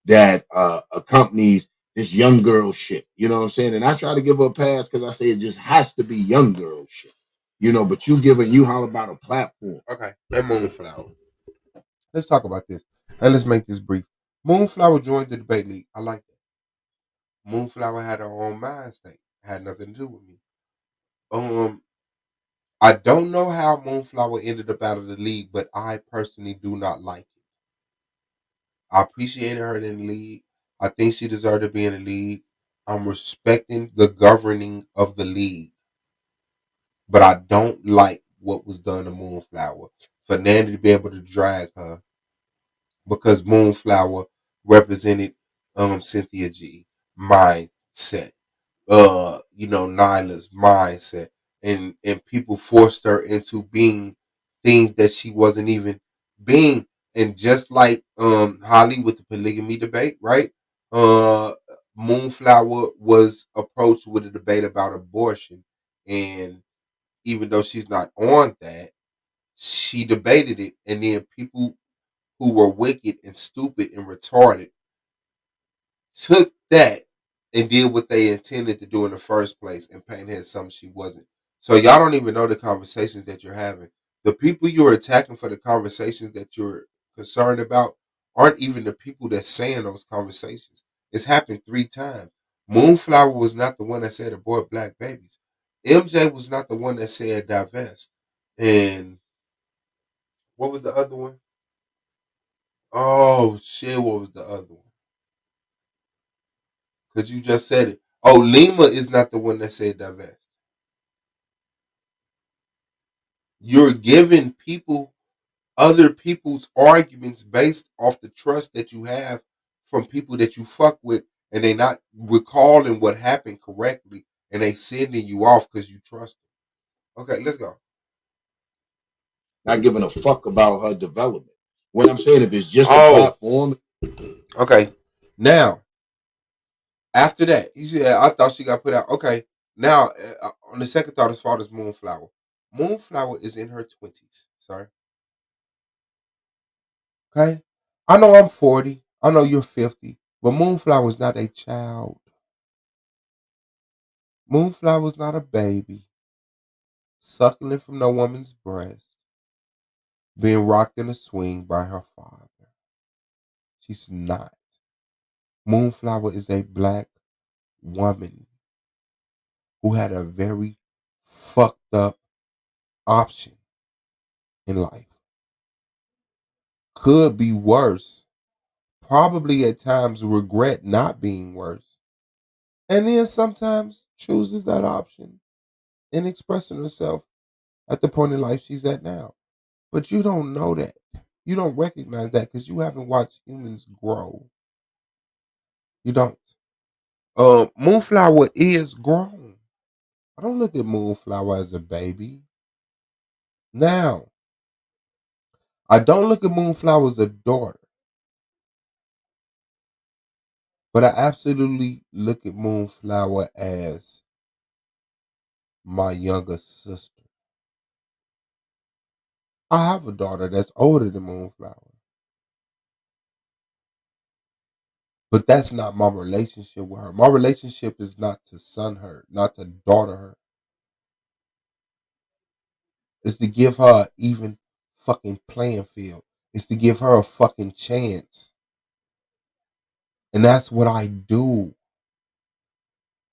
Speaker 8: that accompanies this young girl shit. You know what I'm saying? And I try to give her a pass because I say it just has to be young girl shit. You know, but you holler about a platform.
Speaker 6: Okay, and Moonflower. Let's talk about this. And let's make this brief. Moonflower joined the debate league. I like that. Moonflower had her own mind state. Had nothing to do with me. I don't know how Moonflower ended up out of the league, but I personally do not like it. I appreciated her in the league. I think she deserved to be in the league. I'm respecting the governing of the league, but I don't like what was done to Moonflower. For Nanny to be able to drag her because Moonflower represented Cynthia G mindset, Nyla's mindset, and people forced her into being things that she wasn't even being. And just like Holly with the polygamy debate, right? Uh Moonflower was approached with a debate about abortion, and even though she's not on that, she debated it, and then people who were wicked and stupid and retarded took that and did what they intended to do in the first place and paint her as something she wasn't. So y'all don't even know the conversations that you're having. The people you're attacking for the conversations that you're concerned about aren't even the people that's saying those conversations. It's happened 3 times. Moonflower was not the one that said abort black babies. MJ was not the one that said divest. And what was the other one? Oh shit, what was the other one? Because you just said it. Oh, Lima is not the one that said divest. You're giving people other people's arguments based off the trust that you have from people that you fuck with, and they not recalling what happened correctly, and they sending you off because you trust them. Okay, let's go.
Speaker 8: Not giving a fuck about her development. What I'm saying, if it's just a
Speaker 6: Oh,
Speaker 8: platform,
Speaker 6: okay. Now, after that, you said I thought she got put out. Okay, now on the second thought, as far as Moonflower, Moonflower is in her 20s. Sorry. Okay, I know I'm 40. I know you're 50, but Moonflower is not a child. Moonflower is not a baby suckling from no woman's breast, being rocked in a swing by her father. She's not. Moonflower is a black woman who had a very fucked up option in life. Could be worse. Probably at times regret not being worse. And then sometimes chooses that option in expressing herself at the point in life she's at now. But you don't know that. You don't recognize that because you haven't watched humans grow. You don't. Moonflower is grown. I don't look at Moonflower as a baby. Now, I don't look at Moonflower as a daughter, but I absolutely look at Moonflower as my younger sister. I have a daughter that's older than Moonflower, but that's not my relationship with her. My relationship is not to son her, not to daughter her. It's to give her an even fucking playing field. It's to give her a fucking chance. And that's what I do.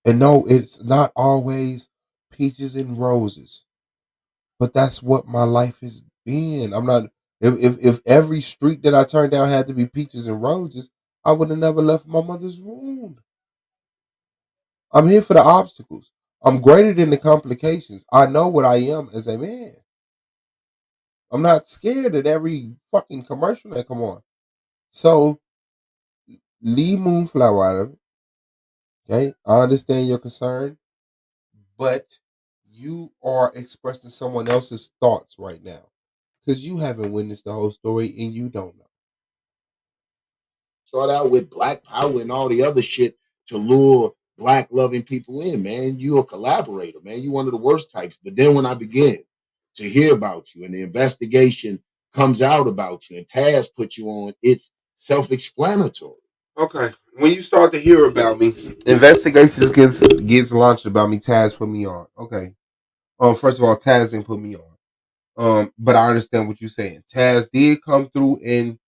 Speaker 6: And no, it's not always peaches and roses, but that's what my life has been. I'm not, if every street that I turned down had to be peaches and roses, I would have never left my mother's womb. I'm here for the obstacles. I'm greater than the complications. I know what I am as a man. I'm not scared at every fucking commercial that come on. So leave Moonflower out of it. Okay, I understand your concern, but you are expressing someone else's thoughts right now because you haven't witnessed the whole story and you don't know.
Speaker 8: start out with black power and all the other shit to lure black loving people in, man. You a collaborator, man. You one of the worst types. But then when I begin to hear about you and the investigation comes out about you and Taz put you on, it's self-explanatory.
Speaker 6: Okay, when you start to hear about me, investigations gets launched about me. Taz put me on. Okay. First of all, Taz didn't put me on. But I understand what you're saying. Taz did come through and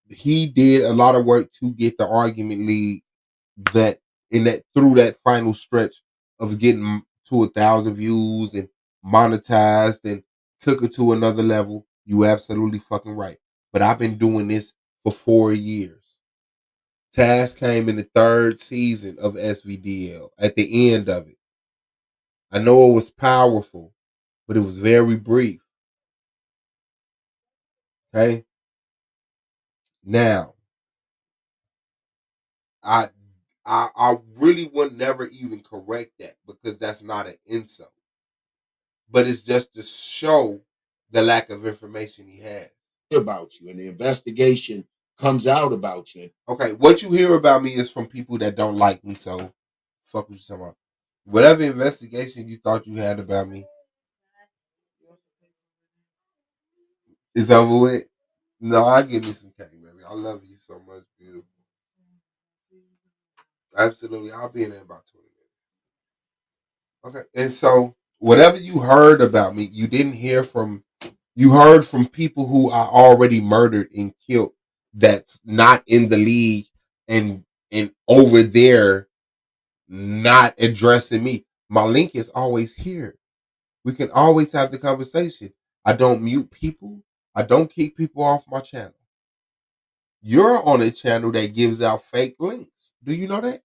Speaker 6: he did a lot of work to get the argument lead that in that through that final stretch of getting to 1,000 views and monetized and took it to another level. You absolutely fucking right. But I've been doing this for 4 years. Taz came in the third season of SVDL at the end of it. I know it was powerful, but it was very brief. Okay. Now, I I really would never even correct that because that's not an insult. But it's just to show the lack of information he has.
Speaker 8: About you, and the investigation comes out about you.
Speaker 6: Okay, what you hear about me is from people that don't like me, so fuck what you talking about. Whatever investigation you thought you had about me is over with. No, I give me some cake, baby. I love you so much, beautiful. Absolutely, I'll be in there about 20 minutes. Okay, and so whatever you heard about me, you didn't hear from. You heard from people who I already murdered and killed. That's not in the league and over there, not addressing me. My link is always here. We can always have the conversation. I don't mute people. I don't kick people off my channel. You're on a channel that gives out fake links. Do you know that?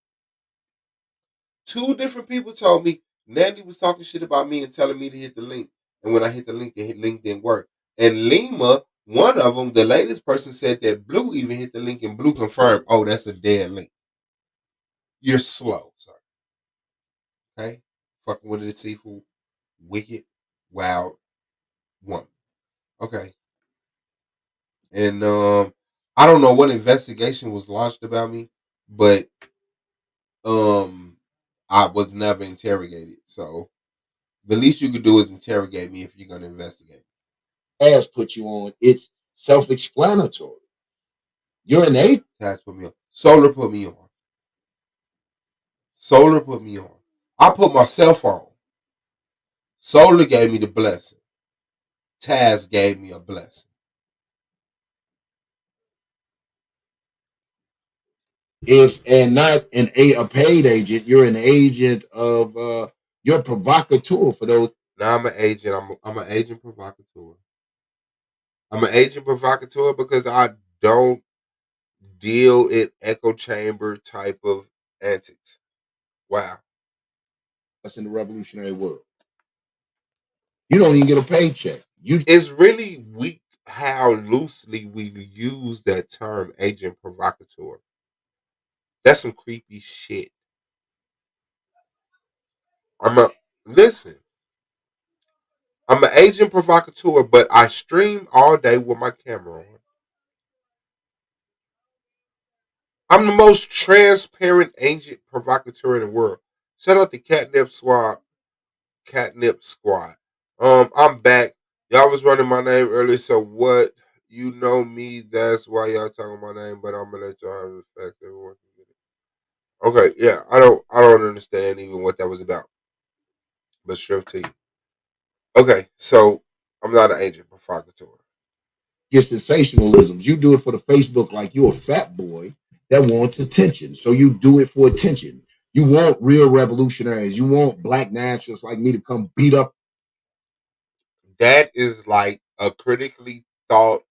Speaker 6: 2 different people told me Nandy was talking shit about me and telling me to hit the link. And when I hit the link didn't work. And Lima, one of them, the latest person said that Blue even hit the link and Blue confirmed, oh, that's a dead link. You're slow, sir. Okay? Fucking with a deceitful, wicked, wild woman. Okay. And I don't know what investigation was launched about me, but I was never interrogated. So the least you could do is interrogate me if you're gonna investigate.
Speaker 8: Has put you on. It's self-explanatory. You're an eight.
Speaker 6: Taz put me on. Solar put me on. Solar put me on. I put myself on. Solar gave me the blessing. Taz gave me a blessing.
Speaker 8: If and not a paid agent, you're an agent of you're a provocateur for those.
Speaker 6: Now I'm an agent. I'm an agent provocateur. I'm an agent provocateur because I don't deal in echo chamber type of antics. Wow.
Speaker 8: That's in the revolutionary world. You don't even get a paycheck.
Speaker 6: It's really weak how loosely we use that term agent provocateur. That's some creepy shit. I'm a listen. I'm an agent provocateur, but I stream all day with my camera on. I'm the most transparent agent provocateur in the world. Shout out to Catnip Squad. Catnip Squad. I'm back. Y'all was running my name earlier, so what? You know me. That's why y'all talking my name, but I'm gonna let y'all have respect. Everyone can get it. Okay, yeah. I don't understand even what that was about. But sure to you. Okay, so I'm not an agent provocateur.
Speaker 8: Get sensationalisms. You do it for the Facebook like you're a fat boy that wants attention. So you do it for attention. You want real revolutionaries. You want black nationalists like me to come beat up.
Speaker 6: That is like a critically thought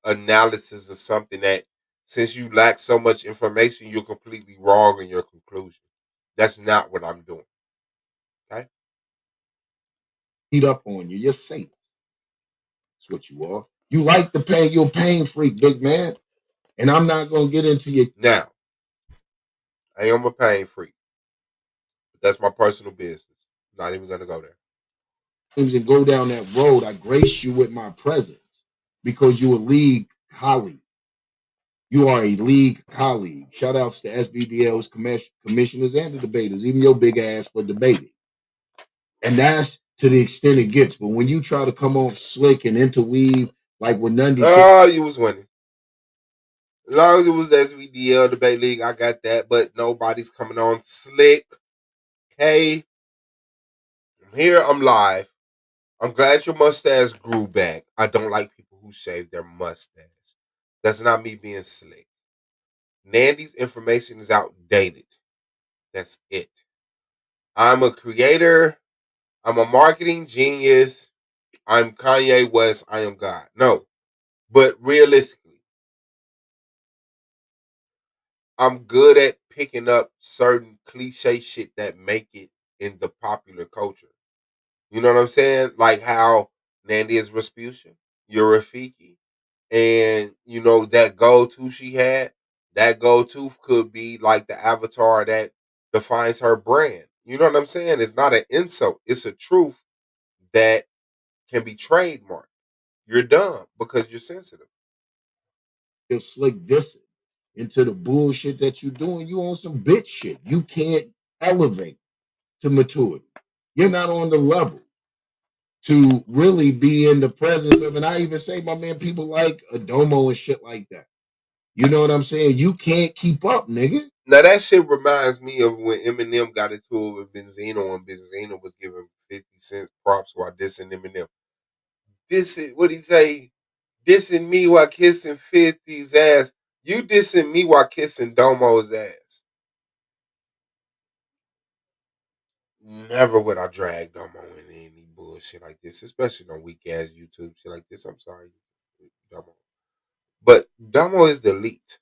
Speaker 6: analysis of something that since you lack so much information, you're completely wrong in your conclusion. That's not what I'm doing. Okay?
Speaker 8: Beat up on you. You're safe. That's what you are. You like the pain. You're a pain freak, big man. And I'm not gonna get into your
Speaker 6: Now, I am a pain freak. But that's my personal business. Not even gonna go there.
Speaker 8: things and go down that road. I grace you with my presence because you're a league colleague. You are a league colleague. Shout outs to SBDL's commissioners and the debaters, even your big ass for debating. And that's to the extent it gets. But when you try to come off slick and interweave, like when Nundy said,
Speaker 6: Oh, you was winning. As long as it was SVDL debate league, I got that. But nobody's coming on slick. Okay, I'm here. I'm live. I'm glad your mustache grew back. I don't like people who shave their mustache. That's not me being slick. Nandy's information is outdated. That's it. I'm a creator. I'm a marketing genius. I'm Kanye West. I am God. No, but realistically, I'm good at picking up certain cliche shit that make it in the popular culture. You know what I'm saying? Like how Nandy is Rasputia, you're Rafiki, and you know that go to she had. That go to could be like the avatar that defines her brand. You know what I'm saying? It's not an insult. It's a truth that can be trademarked. You're dumb because you're sensitive.
Speaker 8: You're slick dissing into the bullshit that you're doing. You on some bitch shit. You can't elevate to maturity. You're not on the level to really be in the presence of, and I even say, my man, people like Adomo and shit like that. You know what I'm saying? You can't keep up, nigga.
Speaker 6: Now that shit reminds me of when Eminem got into it with Benzino, and Benzino was giving 50 cents props while dissing Eminem. This is what he say, dissing me while kissing 50's ass. You dissing me while kissing Domo's ass. Never would I drag Domo in any bullshit like this, especially on weak ass YouTube shit like this. I'm sorry, Domo. But Domo is the elite,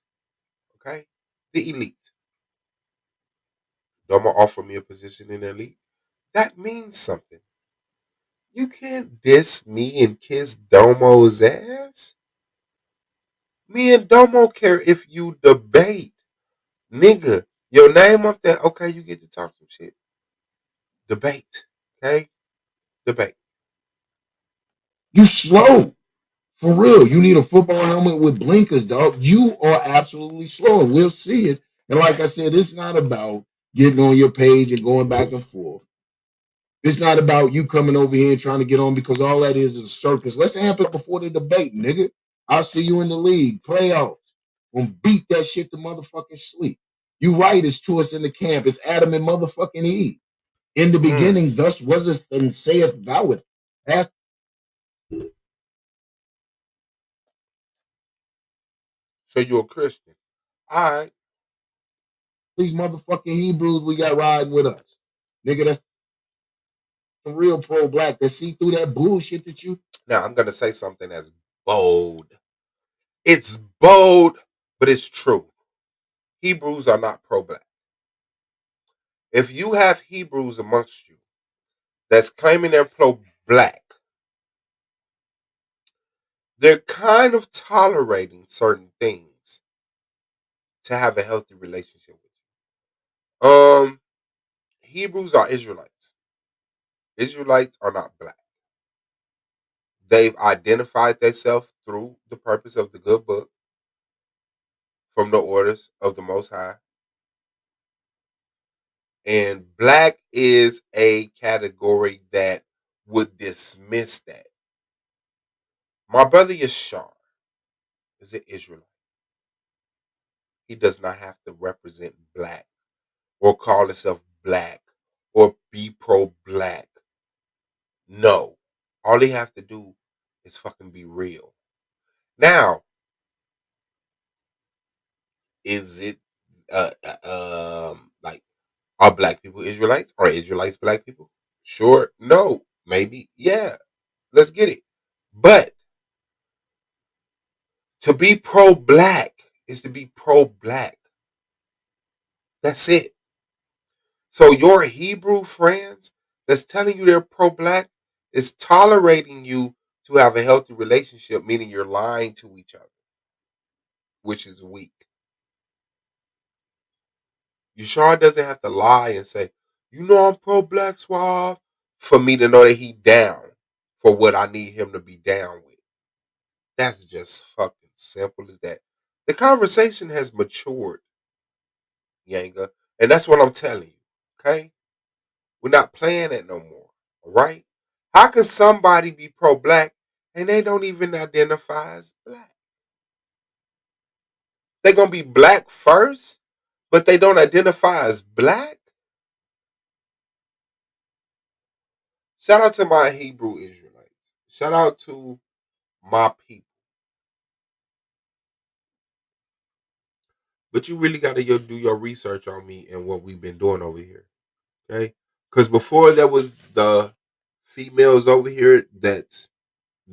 Speaker 6: okay? The elite. Domo offer me a position in the elite. That means something. You can't diss me and kiss Domo's ass. Me and Domo care if you debate. Nigga, your name up there, okay, you get to talk some shit. Debate. Okay? Debate.
Speaker 8: You slow. For real. You need a football helmet with blinkers, dog. You are absolutely slow, and we'll see it. And like I said, it's not about getting on your page and going back and forth. It's not about you coming over here and trying to get on, because all that is a circus. Let's amp it before the debate, nigga. I'll see you in the league, playoffs. Gonna beat that shit to motherfucking sleep. You right, it's to us in the camp. It's Adam and motherfucking Eve. In the
Speaker 6: Mm.
Speaker 8: beginning, thus was it and saith thou it. Ask
Speaker 6: So you're a Christian. Alright.
Speaker 8: these motherfucking Hebrews we got riding with us. Nigga, that's some real pro-black that see through that bullshit that you.
Speaker 6: Now I'm gonna say something that's bold. It's bold, but it's true. Hebrews are not pro black. If you have Hebrews amongst you that's claiming they're pro black, they're kind of tolerating certain things to have a healthy relationship with you. Hebrews are Israelites. Israelites are not black. They've identified themselves through the purpose of the good book from the orders of the Most High. And black is a category that would dismiss that. My brother Yashar is an Israelite. He does not have to represent black or call himself black or be pro black. No. All he has to do is fucking be real. Now, is it like, are black people Israelites? Are Israelites black people? Sure. No. Maybe. Yeah. Let's get it. But to be pro black is to be pro black. That's it. So your Hebrew friends that's telling you they're pro black is tolerating you to have a healthy relationship, meaning you're lying to each other, which is weak. Yashar doesn't have to lie and say, you know I'm pro black suave, for me to know that he down for what I need him to be down with. That's just fucking simple as that. The conversation has matured, Yanga. And that's what I'm telling you. Okay? We're not playing it no more. All right? How can somebody be pro black and they don't even identify as black? They're gonna be black first, but they don't identify as black. Shout out to my Hebrew Israelites. Shout out to my people. But you really got to do your research on me and what we've been doing over here. Okay? Because before there was the females over here that's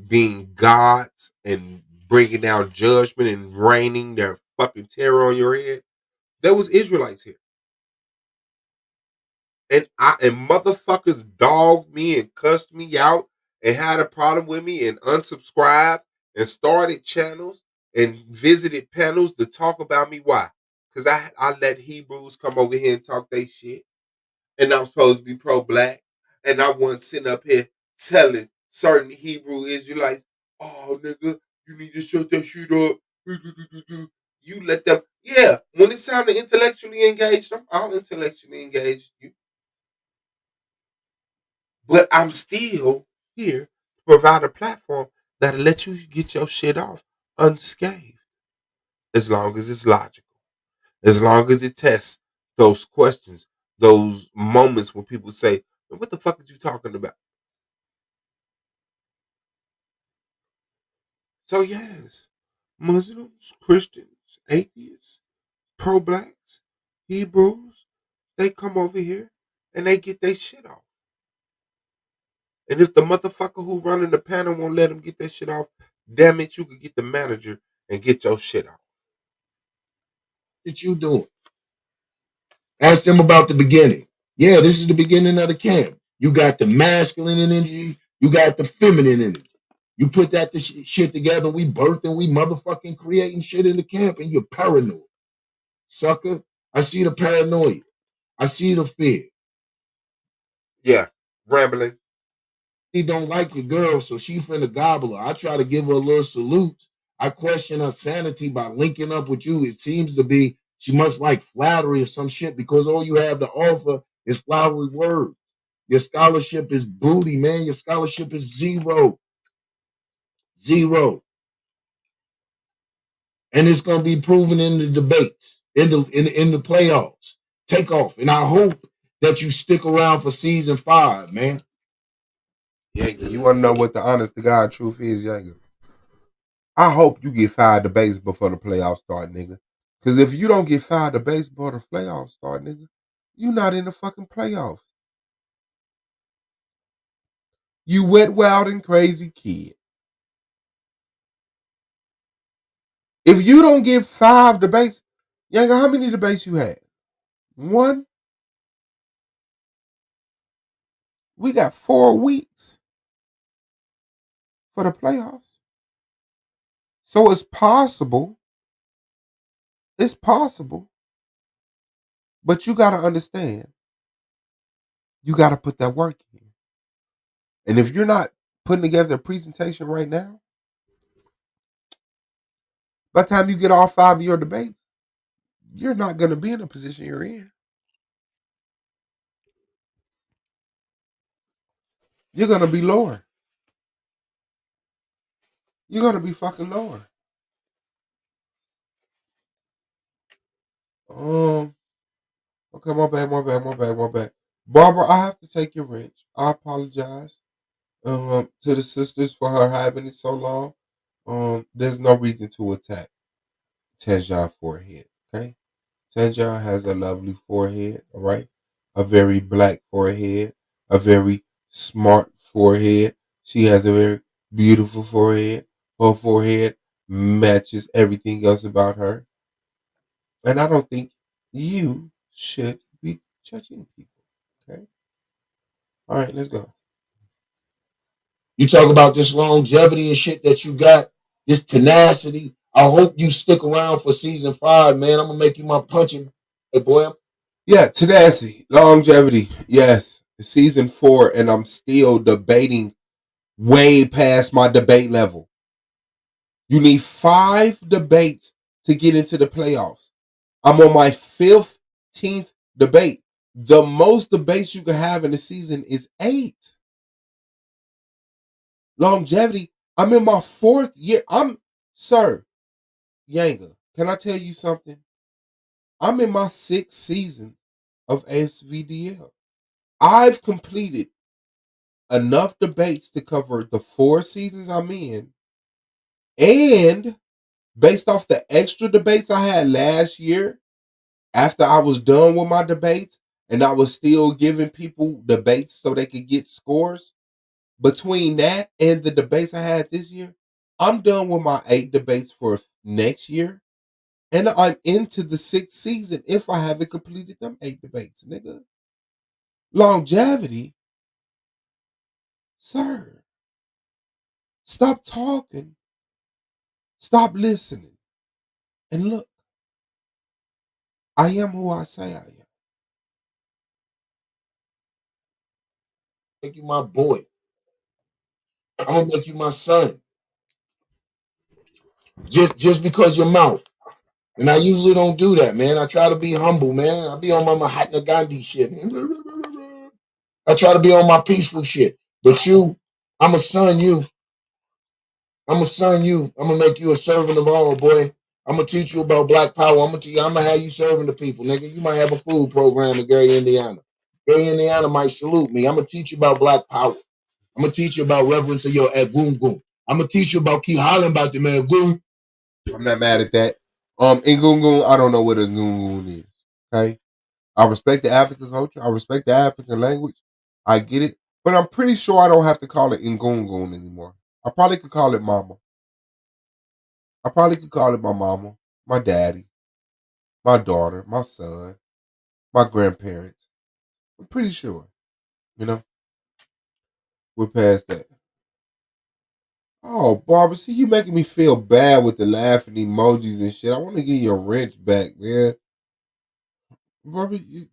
Speaker 6: being gods and bringing down judgment and raining their fucking terror on your head, there was Israelites here. And motherfuckers dogged me and cussed me out and had a problem with me and unsubscribed and started channels and visited panels to talk about me. Why? Because I let Hebrews come over here and talk they shit. And I'm supposed to be pro-black. And I wasn't sitting up here telling certain Hebrew Israelites, oh nigga, you need to shut that shit up. You let them, yeah, when it's time to intellectually engage them, I'll intellectually engage you. But I'm still here to provide a platform that'll let you get your shit off unscathed. As long as it's logical. As long as it tests those questions, those moments when people say, what the fuck are you talking about? So yes, Muslims, Christians, atheists, pro-blacks, Hebrews, they come over here and they get their shit off. And if the motherfucker who running the panel won't let him get that shit off, damn it, you could get the manager and get your shit off.
Speaker 8: What you doing? Ask them about the beginning. Yeah, this is the beginning of the camp. You got the masculine energy, you got the feminine energy. You put that shit together, we birthing, we motherfucking creating shit in the camp, and you're paranoid. Sucker, I see the paranoia. I see the fear.
Speaker 6: Yeah, rambling.
Speaker 8: He don't like your girl, so she finna gobble her. I try to give her a little salute. I question her sanity by linking up with you. It seems to be she must like flattery or some shit because all you have to offer is flowery words. Your scholarship is booty, man. Your scholarship is zero. Zero. And it's gonna be proven in the debates, in the playoffs. Take off. And I hope that you stick around for season 5, man.
Speaker 6: Yanger, you want to know what the honest to God truth is, Yanger? I hope you get 5 debates before the playoffs start, nigga. Because if you don't get 5 debates before the playoffs start, nigga, you not in the fucking playoffs. You wet, wild, and crazy kid. If you don't get 5 debates, Yanger, how many debates you had? 1? We got 4 weeks for the playoffs. So it's possible. It's possible. But you got to understand, you got to put that work in. And if you're not putting together a presentation right now, by the time you get all 5 of your debates, you're not going to be in the position you're in. You're going to be lower. You're going to be fucking lower. Okay, my bad. Barbara, I have to take your wrench. I apologize to the sisters for her having it so long. There's no reason to attack Tejan forehead, okay? Tejan has a lovely forehead, all right? A very black forehead, a very smart forehead. She has a very beautiful forehead. Her forehead matches everything else about her. And I don't think you should be judging people, okay? All right, let's go.
Speaker 8: You talk about this longevity and shit that you got, this tenacity. I hope you stick around for season 5, man. I'm gonna make you my punching. Hey, boy.
Speaker 6: Yeah, tenacity, longevity. Yes, season 4, and I'm still debating way past my debate level. You need 5 debates to get into the playoffs. I'm on my 15th debate. The most debates you can have in the season is 8. Longevity. I'm in my 4th year. Sir, Yanga, Can I tell you something? I'm in my 6th season of SVDL. I've completed enough debates to cover the 4 seasons I'm in, and based off the extra debates I had last year, after I was done with my debates, and I was still giving people debates so they could get scores, between that and the debates I had this year, I'm done with my 8 debates for next year. And I'm into the 6th season if I haven't completed them 8 debates, nigga. Longevity? Sir. Stop talking. Stop listening. And look, I am who I say I am.
Speaker 8: Make you my boy. I'm gonna make you my son. Just because your mouth. And I usually don't do that, man. I try to be humble, man. I be on my Mahatma Gandhi shit. I try to be on my peaceful shit. But you, I'm a son you. I'm a son you. I'm gonna make you a servant of all, boy. I'm gonna teach you about black power. I'm gonna have you serving the people, nigga. You might have a food program in Gary, Indiana. Gary, Indiana might salute me. I'm gonna teach you about black power. I'm gonna teach you about reverence of your Egungun. I'm gonna teach you about keep hollering about the man Gun.
Speaker 6: I'm not mad at that. In Gungun, I don't know what a Gungun is. Okay. I respect the African culture. I respect the African language. I get it. But I'm pretty sure I don't have to call it Ngungun anymore. I probably could call it mama. I probably could call it my mama, my daddy, my daughter, my son, my grandparents. I'm pretty sure. You know, we're past that. Oh, Barbara, see, you making me feel bad with the laughing emojis and shit. I want to get your wrench back, man. Barbara, you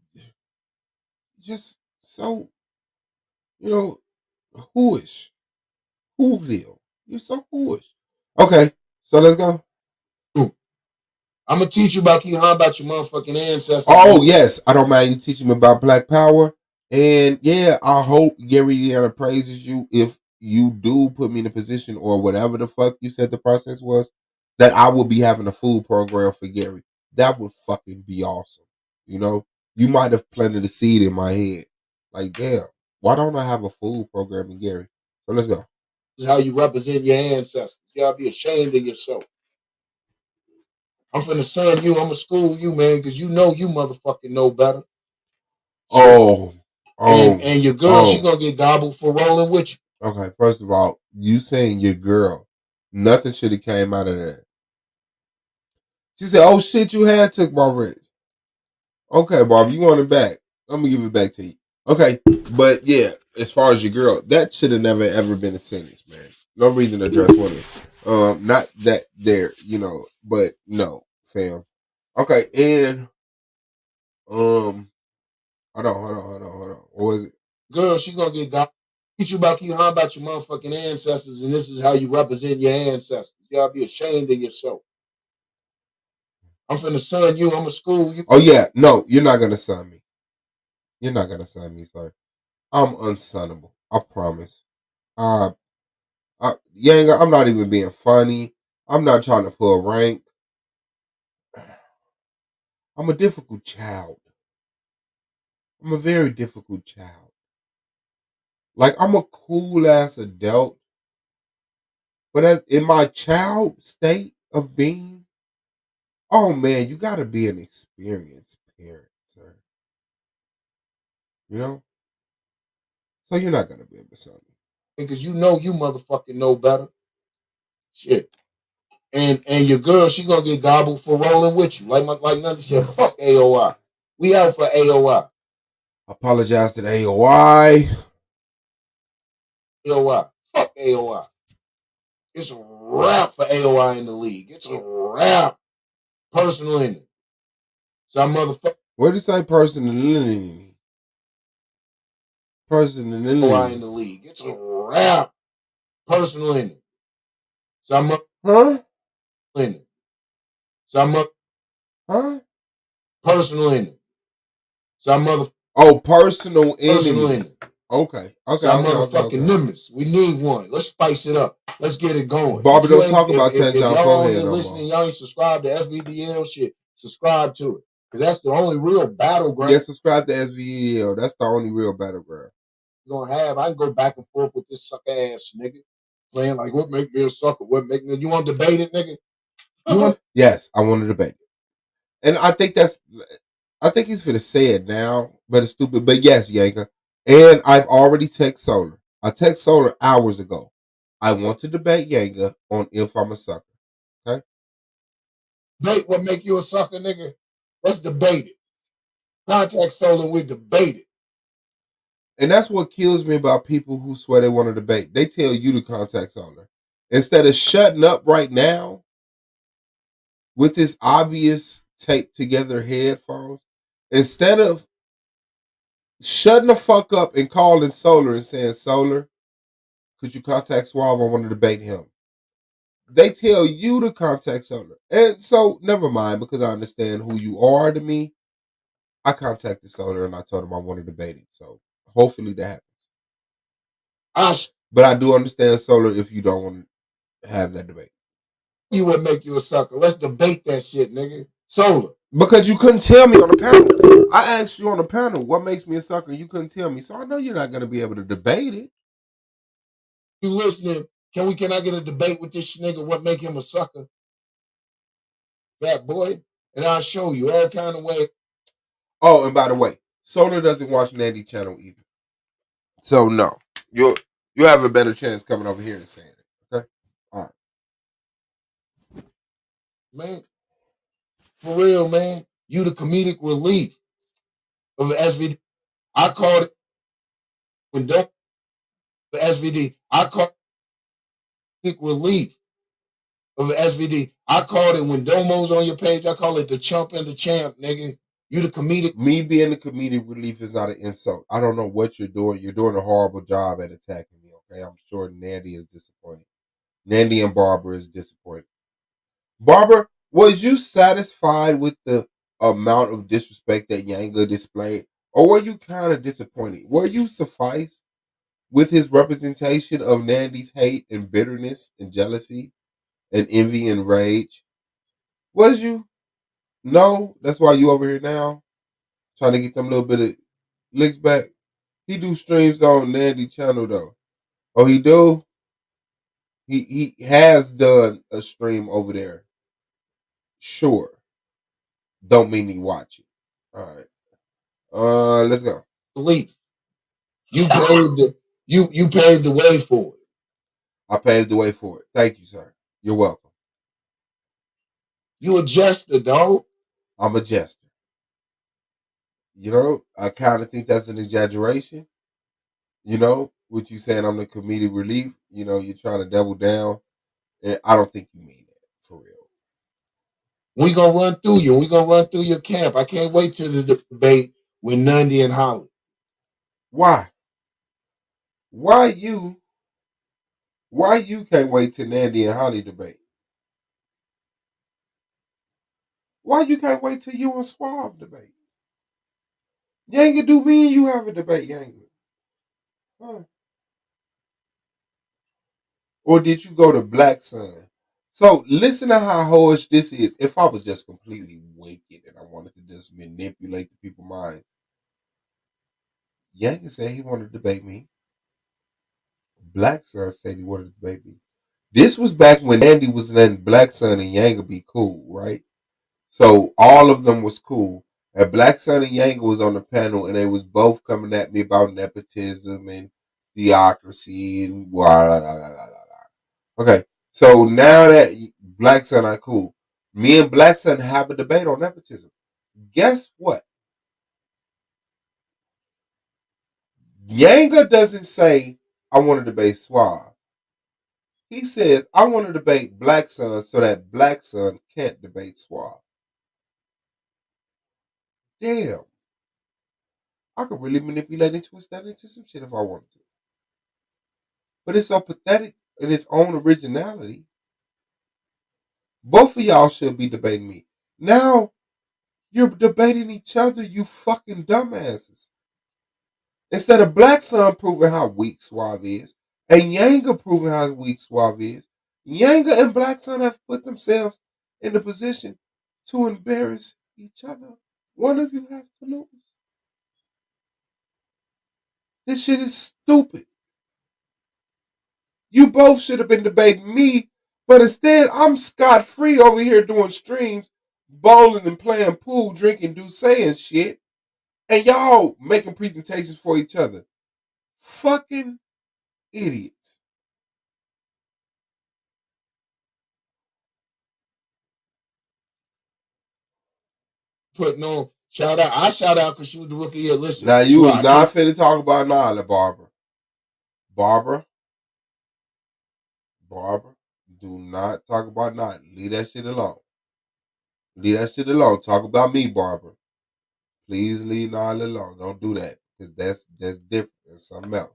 Speaker 6: just so, you know, whoish. Whoville. You're so whoish. Okay, so let's go.
Speaker 8: I'm gonna teach you about keep hollering about your motherfucking ancestors.
Speaker 6: Oh, yes. I don't mind you teaching me about Black Power. And yeah, I hope Gary Indiana praises you if you do put me in a position or whatever the fuck you said the process was, that I will be having a food program for Gary. That would fucking be awesome. You know, you might have planted a seed in my head. Like, damn, why don't I have a food program in Gary? So let's go.
Speaker 8: This is how you represent your ancestors. You gotta be ashamed of yourself. I'm finna son you. I'm gonna school you, man, because you know you motherfucking know better.
Speaker 6: Oh,
Speaker 8: and your girl, she gonna get gobbled for rolling with you.
Speaker 6: Okay, first of all, you saying your girl, nothing should have came out of that. She said, "Oh shit, you had took my rich." Okay, Bob, you want it back? I'm gonna give it back to you. Okay, but yeah, as far as your girl, that should have never ever been a sentence, man. No reason to address women. Not that there, but no, fam. Okay, and hold on. What was it?
Speaker 8: Girl, she gonna get gobbled. Teach you about keep hollering about your motherfucking ancestors, and this is how you represent your ancestors. You gotta be ashamed of yourself. I'm finna son you. I'm gonna school you.
Speaker 6: Oh yeah, no, you're not gonna son me. You're not gonna son me, sir. I'm unsunnable. I promise. Uh, Yang, I'm not even being funny. I'm not trying to pull rank. I'm a difficult child. I'm a very difficult child. Like, I'm a cool ass adult, but in my child state of being, oh man, you gotta be an experienced parent, sir. You know? So you're not gonna be able to son me.
Speaker 8: Because you know you motherfucking know better. Shit. And your girl, she gonna get gobbled for rolling with you. Like Nundy said, fuck AOI. We out for AOI.
Speaker 6: Apologize to the AOI.
Speaker 8: AOI. Fuck AOI. It's a wrap for AOI in the league. It's a wrap. Personal in it. So I motherfucker.
Speaker 6: What did you say, personally? Personally.
Speaker 8: AOI in the league. It's a wrap. Personal in it. So I'm
Speaker 6: Huh?
Speaker 8: in it. So I'm
Speaker 6: Huh?
Speaker 8: personal in it. So I'm
Speaker 6: Oh, personal enemy.
Speaker 8: personal in it.
Speaker 6: Okay.
Speaker 8: It's our motherfucking Nimbus. We need one. Let's spice it up. Let's get it going.
Speaker 6: Barbara, don't talk about
Speaker 8: if
Speaker 6: Tanjong
Speaker 8: y'all
Speaker 6: forehead
Speaker 8: ain't
Speaker 6: no
Speaker 8: listening,
Speaker 6: more.
Speaker 8: y'all ain't subscribed to SVDL shit. Subscribe to it. Because that's the only real battleground.
Speaker 6: Yeah, subscribe to SVDL. That's the only real battleground.
Speaker 8: You're gonna have. I can go back and forth with this sucker ass nigga. Playing like what make me a sucker? What make me you want to debate it, nigga? You want
Speaker 6: Yes, I want to debate it. And I think he's gonna say it now, but it's stupid. But yes, Yanka. And I've already texted Solar. I texted Solar hours ago. I want to debate Yanga on If I'm a Sucker. Okay?
Speaker 8: debate what make you a sucker, nigga? Let's debate it. Contact Solar and we debate it.
Speaker 6: And that's what kills me about people who swear they want to debate. They tell you to contact Solar. Instead of shutting up right now with this obvious taped together headphones, instead of shutting the fuck up and calling Solar and saying, Solar, could you contact Suave? I want to debate him. They tell you to contact Solar. And so, never mind, because I understand who you are to me. I contacted Solar and I told him I wanted to debate him. So, hopefully that happens. But I do understand Solar if you don't want to have that debate.
Speaker 8: You would make you a sucker. Let's debate that shit, nigga. Solar.
Speaker 6: Because you couldn't tell me on the panel. I asked you on the panel what makes me a sucker. You couldn't tell me. So I know you're not going to be able to debate it.
Speaker 8: You listening? Can I get a debate with this nigga? What make him a sucker? That boy. And I'll show you all kind of way.
Speaker 6: Oh, and by the way, Solar doesn't watch Nandy channel either. So no. You have a better chance coming over here and saying it. Okay? All right.
Speaker 8: Man. For real, man. You the comedic relief of the SVD. I called it when don't the SVD. I called it relief of the SVD. I called it when Domo's on your page. I call it the chump and the champ, nigga. You the comedic.
Speaker 6: Me being the comedic relief is not an insult. I don't know what you're doing. You're doing a horrible job at attacking me, okay? I'm sure Nandy is disappointed. Nandy and Barbara is disappointed. Barbara, was you satisfied with the amount of disrespect that Yanga displayed? Or were you kind of disappointed? Were you sufficed with his representation of Nandy's hate and bitterness and jealousy and envy and rage? Was you? No? That's why you over here now? Trying to get them little bit of licks back? He do streams on Nandy channel though. Oh, he do? He has done a stream over there. Sure. Don't mean he watch it. All right. Let's go.
Speaker 8: Belief. You paved the way for it.
Speaker 6: I paved the way for it. Thank you, sir. You're welcome.
Speaker 8: You a jester, dog.
Speaker 6: I'm a jester. You know, I kind of think that's an exaggeration. You know, what you saying I'm the comedic relief. You know, you're trying to double down. And I don't think you mean that for real.
Speaker 8: We gonna run through you. We gonna run through your camp. I can't wait till the debate with Nundy and Holly.
Speaker 6: Why? Why you? Why you can't wait till Nandy and Holly debate? Why you can't wait till you and Suave debate? Yanga, do me and you have a debate, Yanga? Huh? Or did you go to Black Sun? So listen to how hoish this is. If I was just completely wicked and I wanted to just manipulate the people's minds, Yanga said he wanted to debate me. Black Sun said he wanted to debate me. This was back when Andy was letting Black Sun and Yanga be cool, right? So all of them was cool. And Black Sun and Yanga was on the panel and they was both coming at me about nepotism and theocracy and blah, blah, blah, blah, blah. Okay, so now that Black Sun are cool, me and Black Sun have a debate on nepotism. Guess what? Yanga doesn't say, I want to debate Suave. He says, I want to debate Black Sun so that Black Sun can't debate Suave. Damn. I could really manipulate and twist that into some shit if I wanted to. But it's so pathetic in its own originality. Both of y'all should be debating me. Now, you're debating each other, you fucking dumbasses. Instead of Black Sun proving how weak Suave is, and Yanga proving how weak Suave is, Yanga and Black Sun have put themselves in the position to embarrass each other. One of you have to lose. This shit is stupid. You both should have been debating me, but instead I'm scot free over here doing streams, bowling and playing pool, drinking Douce and shit, and y'all making presentations for each other. Fucking idiots.
Speaker 8: Putting on shout out. I shout out because she was the rookie year. Listen,
Speaker 6: Now you was not finna talk about Nyla, Barbara. Barbara, do not talk about Nyla. Leave that shit alone. Leave that shit alone. Talk about me, Barbara. Please leave Nyla alone. Don't do that. Because that's different. That's something else.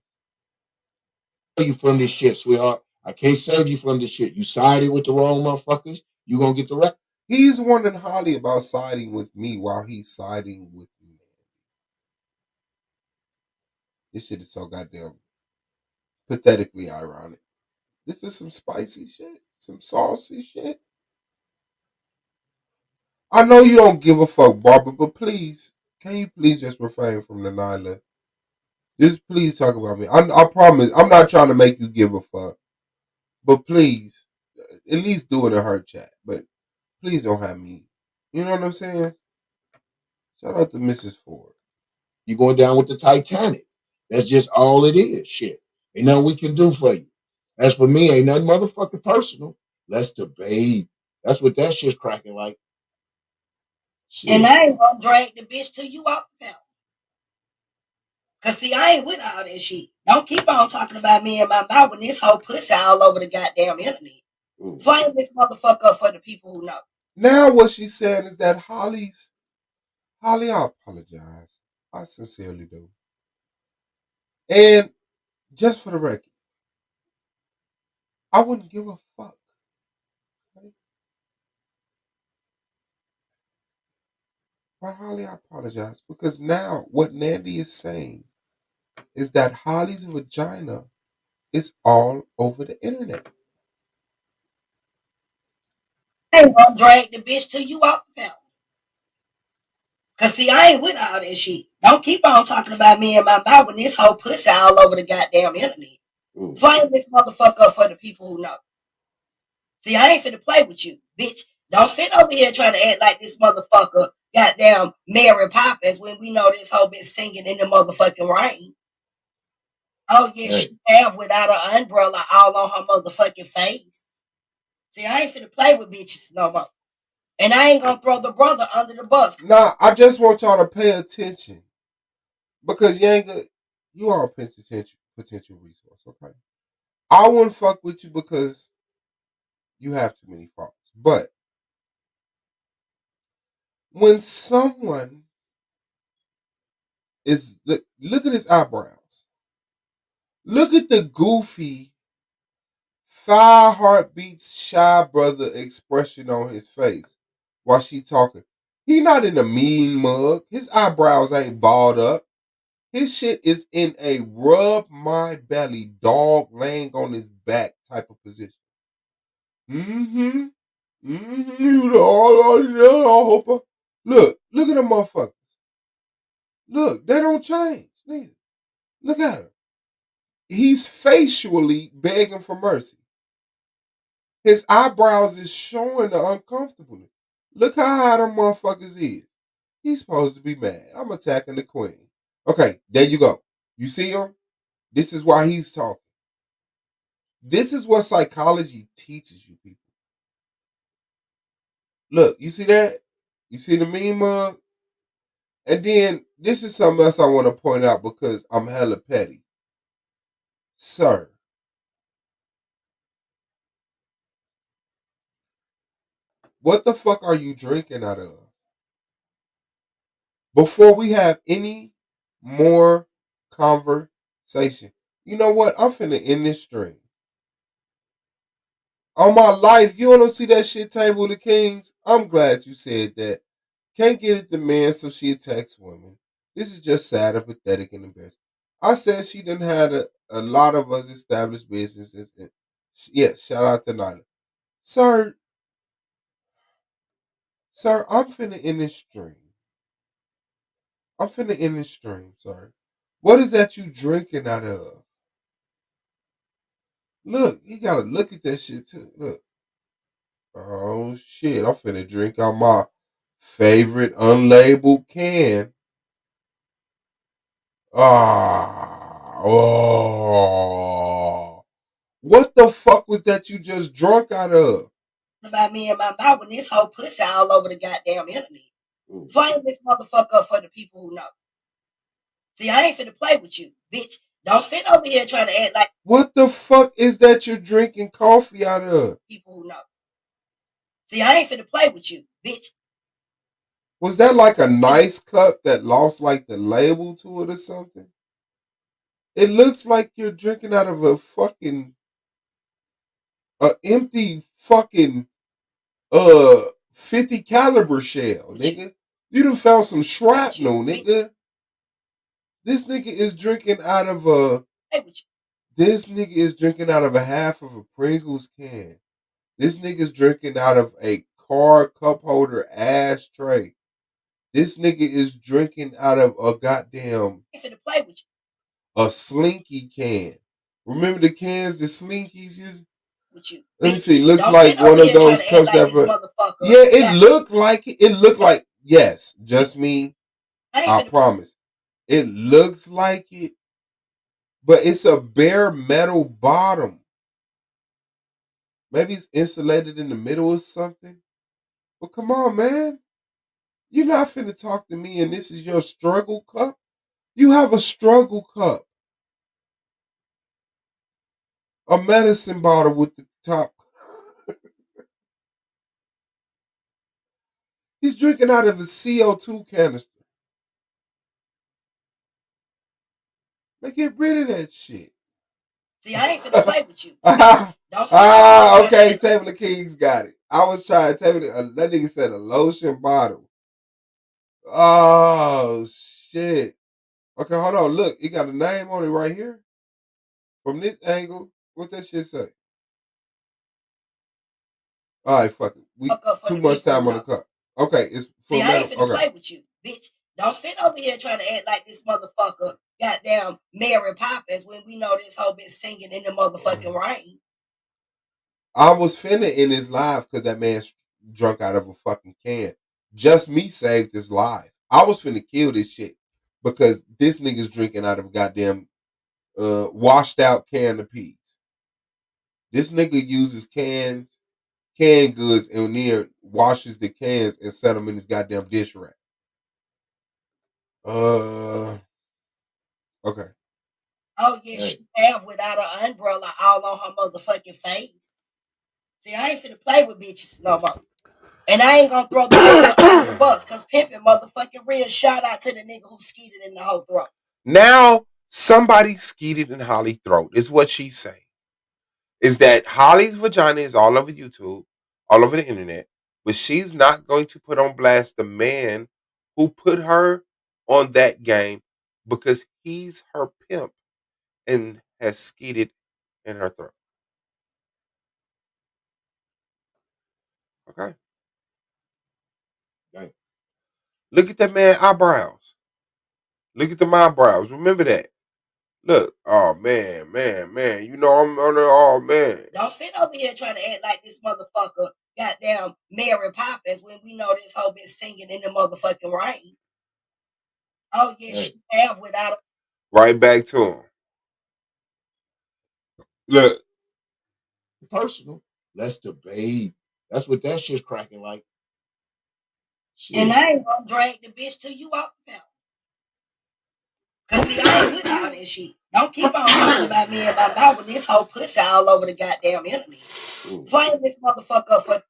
Speaker 8: You from this shit, sweetheart. I can't save you from this shit. You sided with the wrong motherfuckers, you gonna get the rest.
Speaker 6: He's warning Holly about siding with me while he's siding with me. This shit is so goddamn pathetically ironic. This is some spicy shit. Some saucy shit. I know you don't give a fuck, Barbara, but please, can you please just refrain from the Nyla? Just please talk about me. I promise, I'm not trying to make you give a fuck. But please, at least do it in her chat. But please don't have me. You know what I'm saying? Shout out to Mrs. Ford.
Speaker 8: You going down with the Titanic. That's just all it is. Shit. Ain't nothing we can do for you. As for me, ain't nothing motherfucking personal. Let's debate. That's what that shit's cracking like.
Speaker 7: Shit. And I ain't gonna drag the bitch till you off the panel. Cause see, I ain't with all that shit. Don't keep on talking about me and my mouth when this whole pussy all over the goddamn internet. Flame this motherfucker up for the people who know.
Speaker 6: Now what she's saying is that Holly, I apologize. I sincerely do. And just for the record, I wouldn't give a fuck. Okay? But Holly, I apologize. Because now what Nandy is saying is that Holly's vagina is all over the internet.
Speaker 7: I ain't gonna drag the bitch till you off the panel. Cause see, I ain't with all that shit. Don't keep on talking about me and my mouth when this whole pussy all over the goddamn internet. Flame this motherfucker up for the people who know. See, I ain't finna play with you, bitch. Don't sit over here trying to act like this motherfucker goddamn Mary Poppins when we know this hoe been singing in the motherfucking rain. Oh yeah, she have without her umbrella all on her motherfucking face. See, I ain't finna play with bitches no more. And I ain't gonna throw the brother under the bus.
Speaker 6: Nah, I just want y'all to pay attention. Because Yanga, you are a potential resource, okay? I wouldn't fuck with you because you have too many faults. But when someone is look at his eyebrows. Look at the goofy 5 heartbeats shy brother expression on his face while she talking. He not in a mean mug. His eyebrows ain't balled up. His shit is in a rub my belly, dog laying on his back type of position. Mm-hmm. Mm-hmm. Look at them motherfuckers. Look, they don't change. Look at him. He's facially begging for mercy. His eyebrows is showing the uncomfortableness. Look how high them motherfuckers is. He's supposed to be mad. I'm attacking the queen. Okay, there you go. You see him? This is why he's talking. This is what psychology teaches you people. Look, you see that? You see the meme mug? And then this is something else I want to point out because I'm hella petty. Sir, what the fuck are you drinking out of? Before we have any more conversation. You know what? I'm finna end this stream. On my life, you don't see that shit Table of the Kings? I'm glad you said that. Can't get it to men, so she attacks women. This is just sad and pathetic and embarrassing. I said she done had a lot of us established businesses. And yeah, shout out to Nana. Sir, I'm finna end this stream. I'm finna end this stream, sir. What is that you drinking out of? Look, you gotta look at that shit too. Look. Oh shit, I'm finna drink out my favorite unlabeled can. Oh. What the fuck was that you just drunk out of?
Speaker 7: About me and my mouth when this whole pussy all over the goddamn internet. Flame this motherfucker up for the people who know. See, I ain't finna play with you, bitch. Don't sit over here trying to act like.
Speaker 6: What the fuck is that you're drinking coffee out of?
Speaker 7: People who know. See, I ain't finna play with you, bitch.
Speaker 6: Was that like a nice cup that lost like the label to it or something? It looks like you're drinking out of a fucking empty fucking 50 caliber shell, nigga. You done found some shrapnel, nigga. This nigga is drinking out of a. This nigga is drinking out of a half of a Pringles can. This nigga's drinking out of a car cup holder ashtray. This nigga is drinking out of a goddamn a Slinky can. Remember the cans the Slinkies is? Let me see. Looks like one of those cups that. Yeah, it looked like it. It looked like yes, just me. I promise. It looks like it, but it's a bare metal bottom. Maybe it's insulated in the middle or something. But come on, man. You're not finna talk to me and this is your struggle cup? You have a struggle cup. A medicine bottle with the top. He's drinking out of a CO2 canister. Man, get rid of that shit.
Speaker 7: See, I ain't finna play with you.
Speaker 6: Okay, Table of Kings got it. I was trying to that nigga said a lotion bottle. Oh shit. Okay, hold on. Look, it got a name on it right here. From this angle, what that shit say? All right, fuck it. We too much time on the cup. Okay, it's for
Speaker 7: see, I ain't finna play with you, bitch. Don't sit over here trying to act like this motherfucker goddamn Mary Poppins when we know this whole been singing in the motherfucking rain.
Speaker 6: I was finna in his live because that man's drunk out of a fucking can. Just me saved his life. I was finna kill this shit because this nigga's drinking out of a goddamn washed out can of peas. This nigga uses canned goods and then washes the cans and set them in his goddamn dish rack. Okay.
Speaker 7: Oh yeah, she have without an umbrella all on her motherfucking face. See, I ain't finna play with bitches no more. And I ain't gonna throw the under the bus because pimping motherfucking real. Shout out to the nigga who skeeted in the whole throat.
Speaker 6: Now somebody skeeted in Holly's throat is what she's saying. Is that Holly's vagina is all over YouTube, all over the internet, but she's not going to put on blast the man who put her on that game because he's her pimp and has skeeted in her throat. Okay.
Speaker 8: Right.
Speaker 6: Look at that man's eyebrows. Look at the eyebrows. Remember that. Look, oh man. You know I'm on the man.
Speaker 7: Don't sit over here trying to act like this motherfucker goddamn Mary Poppins when we know this whole been singing in the motherfucking rain. Oh yeah, she have without
Speaker 6: right back to him. Look.
Speaker 8: Personal. Let's debate. That's what that shit's cracking like.
Speaker 7: Shit. And I ain't gonna drag the bitch till you off the panel. Cause see, I ain't with all that shit. Don't keep on talking about me and my mouth with this whole pussy all over the goddamn internet. Flame this motherfucker up for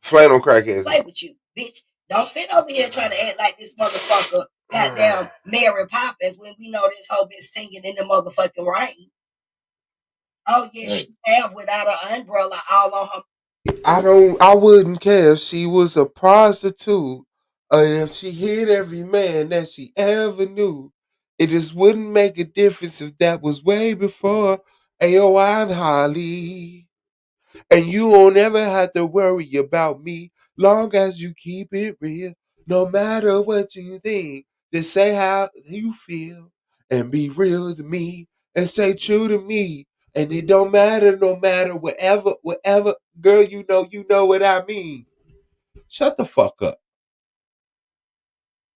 Speaker 6: flannel crackheads.
Speaker 7: Play with you, bitch. Don't sit over here trying to act like this motherfucker goddamn Mary Poppins when we know this whole been singing in the motherfucking rain. Oh yeah, she have without an umbrella all on her.
Speaker 6: I wouldn't care if she was a prostitute or if she hit every man that she ever knew. It just wouldn't make a difference if that was way before AOI and Holly. And you won't ever have to worry about me long as you keep it real. No matter what you think, just say how you feel and be real to me and stay true to me. And it don't matter, no matter whatever, girl, you know what I mean. Shut the fuck up.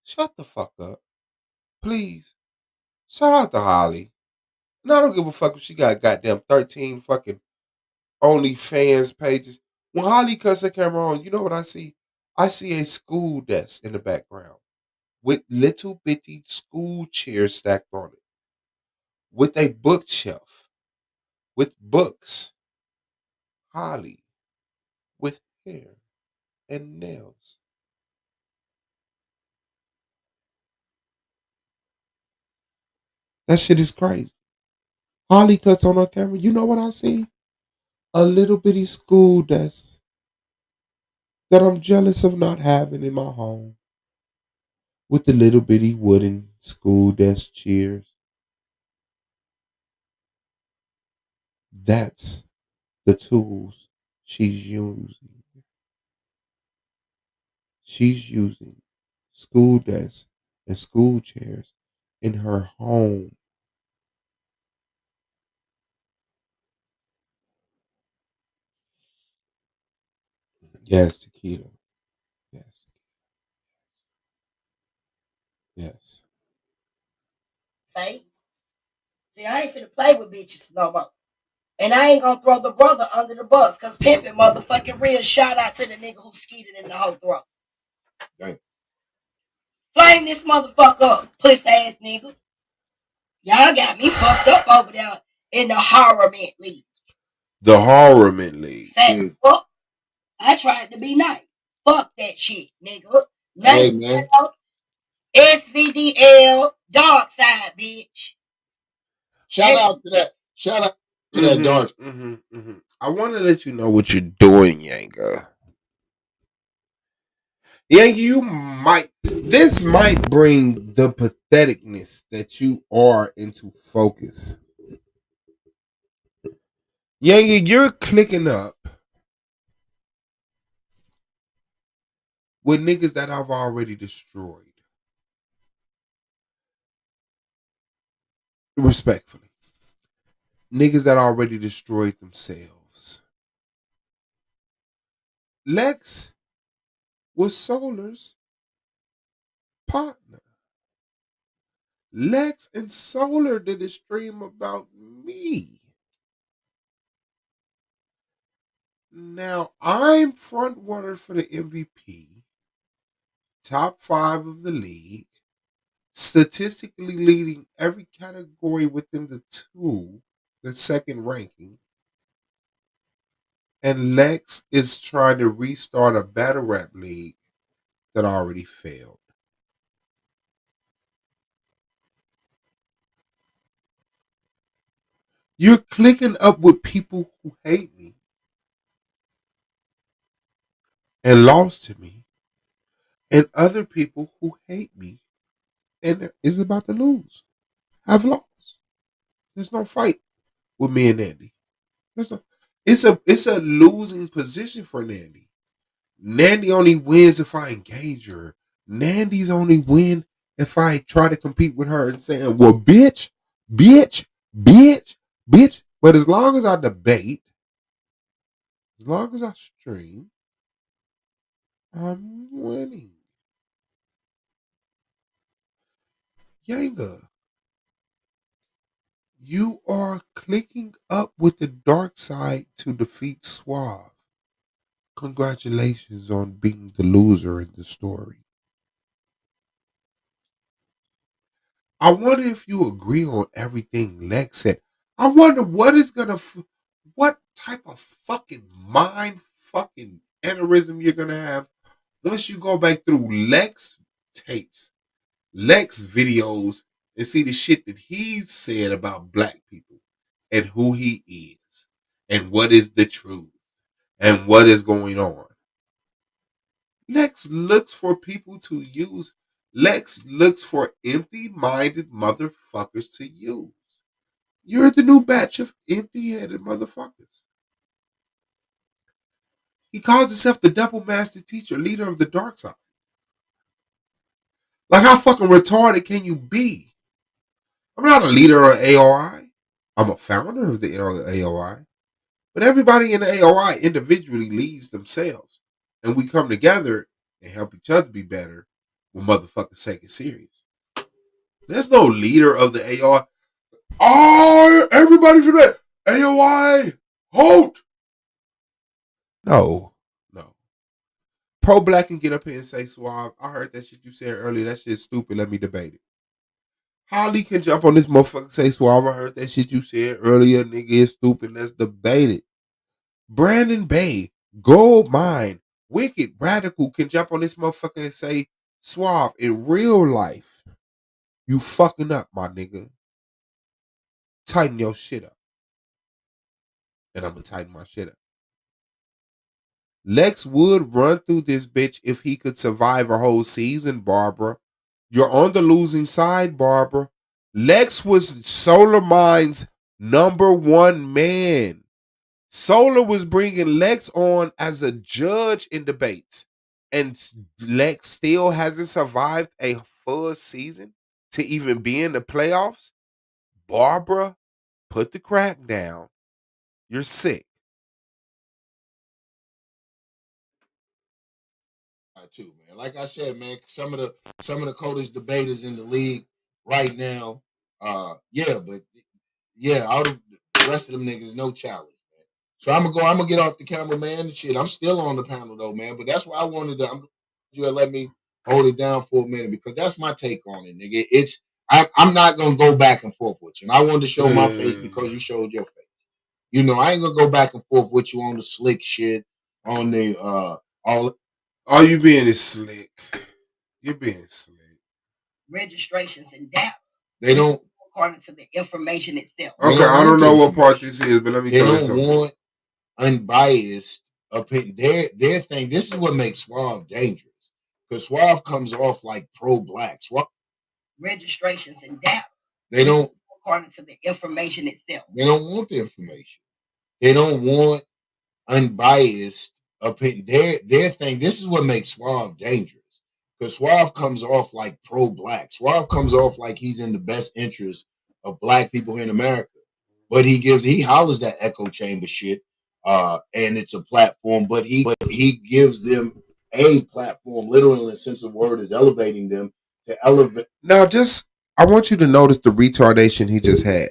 Speaker 6: Shut the fuck up. Please. Shout out to Holly. And I don't give a fuck if she got goddamn 13 fucking OnlyFans pages. When Holly cuts her camera on, you know what I see? I see a school desk in the background with little bitty school chairs stacked on it, with a bookshelf, with books. Holly with hair and nails. That shit is crazy. Holly cuts on her camera. You know what I see? A little bitty school desk that I'm jealous of not having in my home, with the little bitty wooden school desk chairs. That's the tools she's using. She's using school desks and school chairs in her home. Yes, tequila. Yes, yes.
Speaker 7: Face. See, I ain't finna play with bitches no more. And I ain't gonna throw the brother under the bus, cause pimping motherfucking real. Shout out to the nigga who skeeted in the whole throat.
Speaker 8: Dang.
Speaker 7: Flame this motherfucker up, puss ass nigga. Y'all got me fucked up over there in the horror mint league.
Speaker 6: The Horrorman League.
Speaker 7: Fat
Speaker 8: Shit.
Speaker 7: fuck. I tried to be nice. Fuck that shit, nigga.
Speaker 8: Hey,
Speaker 7: Nothing
Speaker 8: man.
Speaker 7: SVDL, dark side, bitch.
Speaker 8: Shout out to that. Shout out to that dark.
Speaker 6: I want to let you know what you're doing, Yanga. Yanga, this might bring the patheticness that you are into focus. Yanga, you're clicking up with niggas that I've already destroyed. Respectfully. Niggas that already destroyed themselves. Lex was Solar's partner. Lex and Solar did a stream about me. Now I'm front runner for the MVP, top 5 of the league, statistically leading every category within the second ranking. And Lex is trying to restart a battle rap league that already failed. You're clicking up with people who hate me and lost to me, and other people who hate me and is about to lose. I've lost. There's no fight with me and Andy. There's no, it's a losing position for Nandy. Nandy only wins if I engage her. Nandy's only win if I try to compete with her and saying, well, bitch, bitch, bitch, bitch. But as long as I debate, as long as I stream, I'm winning. Yanga, you are clicking up with the dark side to defeat Suave. Congratulations on being the loser in the story. I wonder if you agree on everything Lex said. I wonder what type of fucking mind fucking aneurysm you're gonna have once you go back through Lex tapes, Lex videos, and see the shit that he's said about black people and who he is and what is the truth and what is going on. Lex looks for people to use. Lex looks for empty-minded motherfuckers to use. You're the new batch of empty-headed motherfuckers. He calls himself the double master teacher, leader of the dark side. Like, how fucking retarded can you be? I'm not a leader of AOI. I'm a founder of the AOI. But everybody in the AOI individually leads themselves. And we come together and help each other be better when motherfuckers take it serious. There's no leader of the AOI. Oh, everybody from that AOI, hold. No, no. Pro Black can get up here and say, Suave, I heard that shit you said earlier. That shit's stupid. Let me debate it. Holly can jump on this motherfucker and say, Suave, I heard that shit you said earlier. Nigga, it's stupid. Let's debate it. Brandon Bay, Gold Mine, Wicked, Radical can jump on this motherfucker and say, Suave, in real life, you fucking up, my nigga. Tighten your shit up. And I'm gonna tighten my shit up. Lex would run through this bitch if he could survive a whole season, Barbara. You're on the losing side, Barbara. Lex was Solar Mind's #1 man. Solar was bringing Lex on as a judge in debates. And Lex still hasn't survived a full season to even be in the playoffs. Barbara, put the crack down. You're sick.
Speaker 8: Too, man. Like I said, man, some of the coldest debaters in the league right now. Yeah, but yeah, all the rest of them niggas no challenge, man. So I'm gonna get off the camera, man. And shit, I'm still on the panel though, man. But that's why I wanted to. I'm glad you had let me hold it down for a minute because that's my take on it, nigga. I'm not gonna go back and forth with you, and I wanted to show my face because you showed your face. You know, I ain't gonna go back and forth with you on the slick shit, on the
Speaker 6: All you being is slick. You're being slick.
Speaker 7: Registrations and data.
Speaker 8: They don't.
Speaker 7: According to the information itself.
Speaker 6: Okay, I don't know what part this is, but let me
Speaker 8: They
Speaker 6: throw
Speaker 8: don't
Speaker 6: this up.
Speaker 8: want unbiased opinion. Their thing. This is what makes Suave dangerous because Suave comes off like pro black. Suave.
Speaker 7: Registrations and data.
Speaker 8: They don't.
Speaker 7: According to the information itself.
Speaker 8: They don't want the information. They don't want unbiased opinion. Their thing. This is what makes Suave dangerous because Suave comes off like pro black. Suave comes off like he's in the best interest of black people in America. But he hollers that echo chamber shit, and it's a platform. But he gives them a platform, literally in the sense of word, is elevating them to elevate.
Speaker 6: Now, I want you to notice the retardation he just had.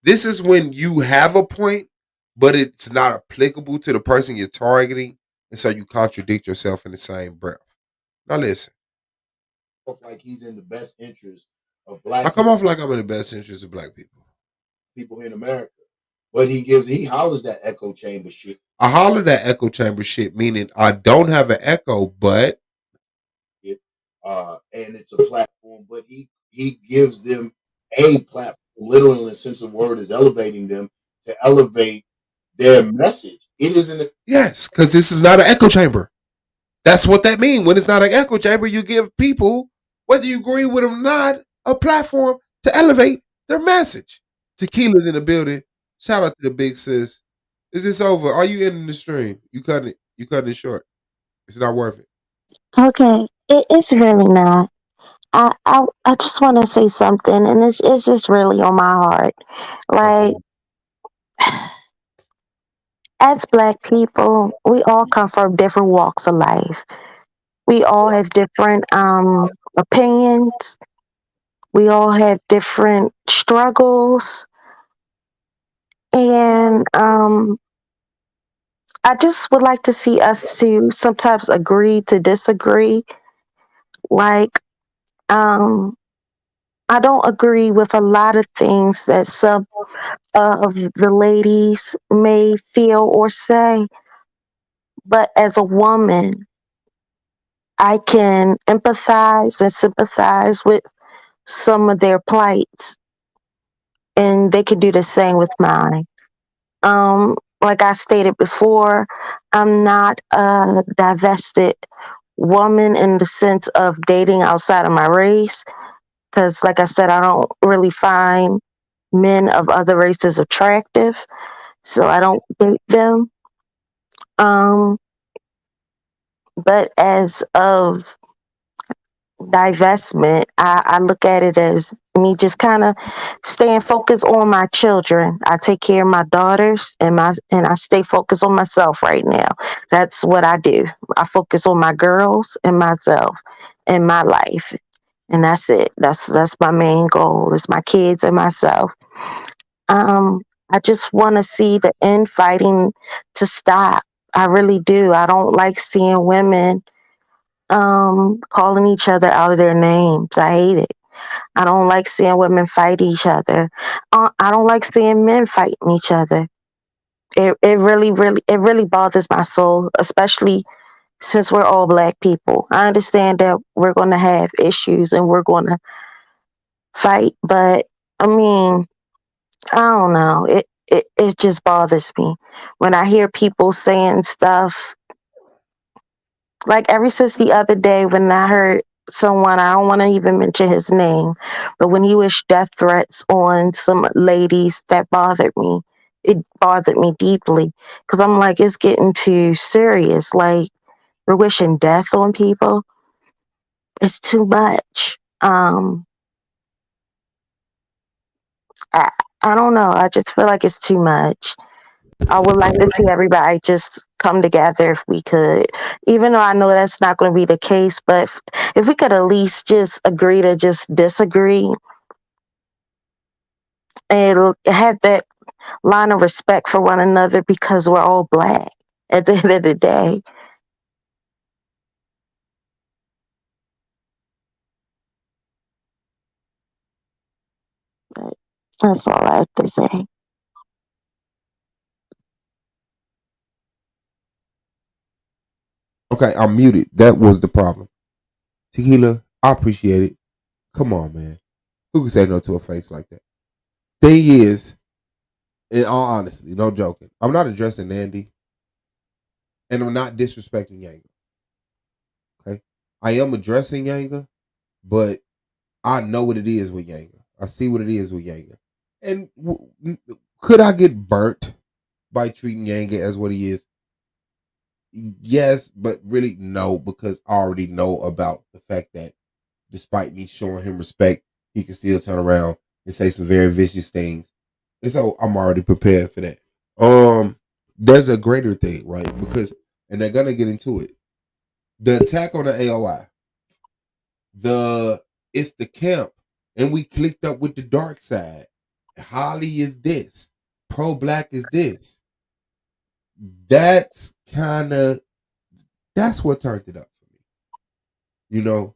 Speaker 6: This is when you have a point, but it's not applicable to the person you're targeting, and so you contradict yourself in the same breath. Now, listen.
Speaker 8: Like he's in the best interest of black.
Speaker 6: I come off like I'm in the best interest of black
Speaker 8: people in America. But he hollers that echo chamber shit.
Speaker 6: I holler that echo chamber shit, meaning I don't have an echo, but
Speaker 8: and it's a platform, but he gives them a platform, literally in the sense of word, is elevating them to elevate their message. It isn't.
Speaker 6: Yes, because this is not an echo chamber. That's what that means. When it's not an echo chamber, you give people, whether you agree with them or not, a platform to elevate their message. Tequila's in the building. Shout out to the big sis. Is this over? Are you ending the stream? You cutting it. You cutting it short. It's not worth it.
Speaker 9: Okay, it's really not. I just want to say something, and it's just really on my heart. Like, as Black people, we all come from different walks of life. We all have different opinions. We all have different struggles, and I just would like to see us to sometimes agree to disagree. Like, um, I don't agree with a lot of things that some of the ladies may feel or say, but as a woman, I can empathize and sympathize with some of their plights, and they could do the same with mine. Like I stated before, I'm not divested woman in the sense of dating outside of my race. Because, like I said, I don't really find men of other races attractive, so I don't date them. Um, but as of divestment, I look at it as me just kind of staying focused on my children. I take care of my daughters and I stay focused on myself right now. That's what I do. I focus on my girls and myself and my life. And that's it. That's my main goal. It's my kids and myself. Um, I just want to see the infighting to stop. I really do. I don't like seeing women calling each other out of their names. I hate it. I don't like seeing women fight each other. I don't like seeing men fighting each other. It really bothers my soul, especially since we're all black people. I understand that we're going to have issues and we're going to fight, but I mean, I don't know. It just bothers me when I hear people saying stuff. Like ever since the other day when I heard someone, I don't want to even mention his name, but when he wished death threats on some ladies, that bothered me. It bothered me deeply because I'm like, it's getting too serious. Like we're wishing death on people. It's too much. I I don't know. I just feel like it's too much. I would like to see everybody just come together if we could. Even though I know that's not going to be the case, but if we could at least just agree to just disagree and have that line of respect for one another because we're all black at the end of the day. But that's all I have to say.
Speaker 6: Okay, I'm muted. That was the problem. Tequila, I appreciate it. Come on, man. Who can say no to a face like that? Thing is, in all honesty, no joking, I'm not addressing Nandy and I'm not disrespecting Yanga. Okay. I am addressing Yanga, but I know what it is with Yanga. I see what it is with Yanga. And could I get burnt by treating Yanga as what he is? Yes, but really no, because I already know about the fact that despite me showing him respect, he can still turn around and say some very vicious things. And so I'm already prepared for that. There's a greater thing, right? Because and they're gonna get into it. The attack on the AOI, the it's the camp, and we clicked up with the dark side. Holly is this, pro black is this. That's kind of that's what turned it up for me. You know,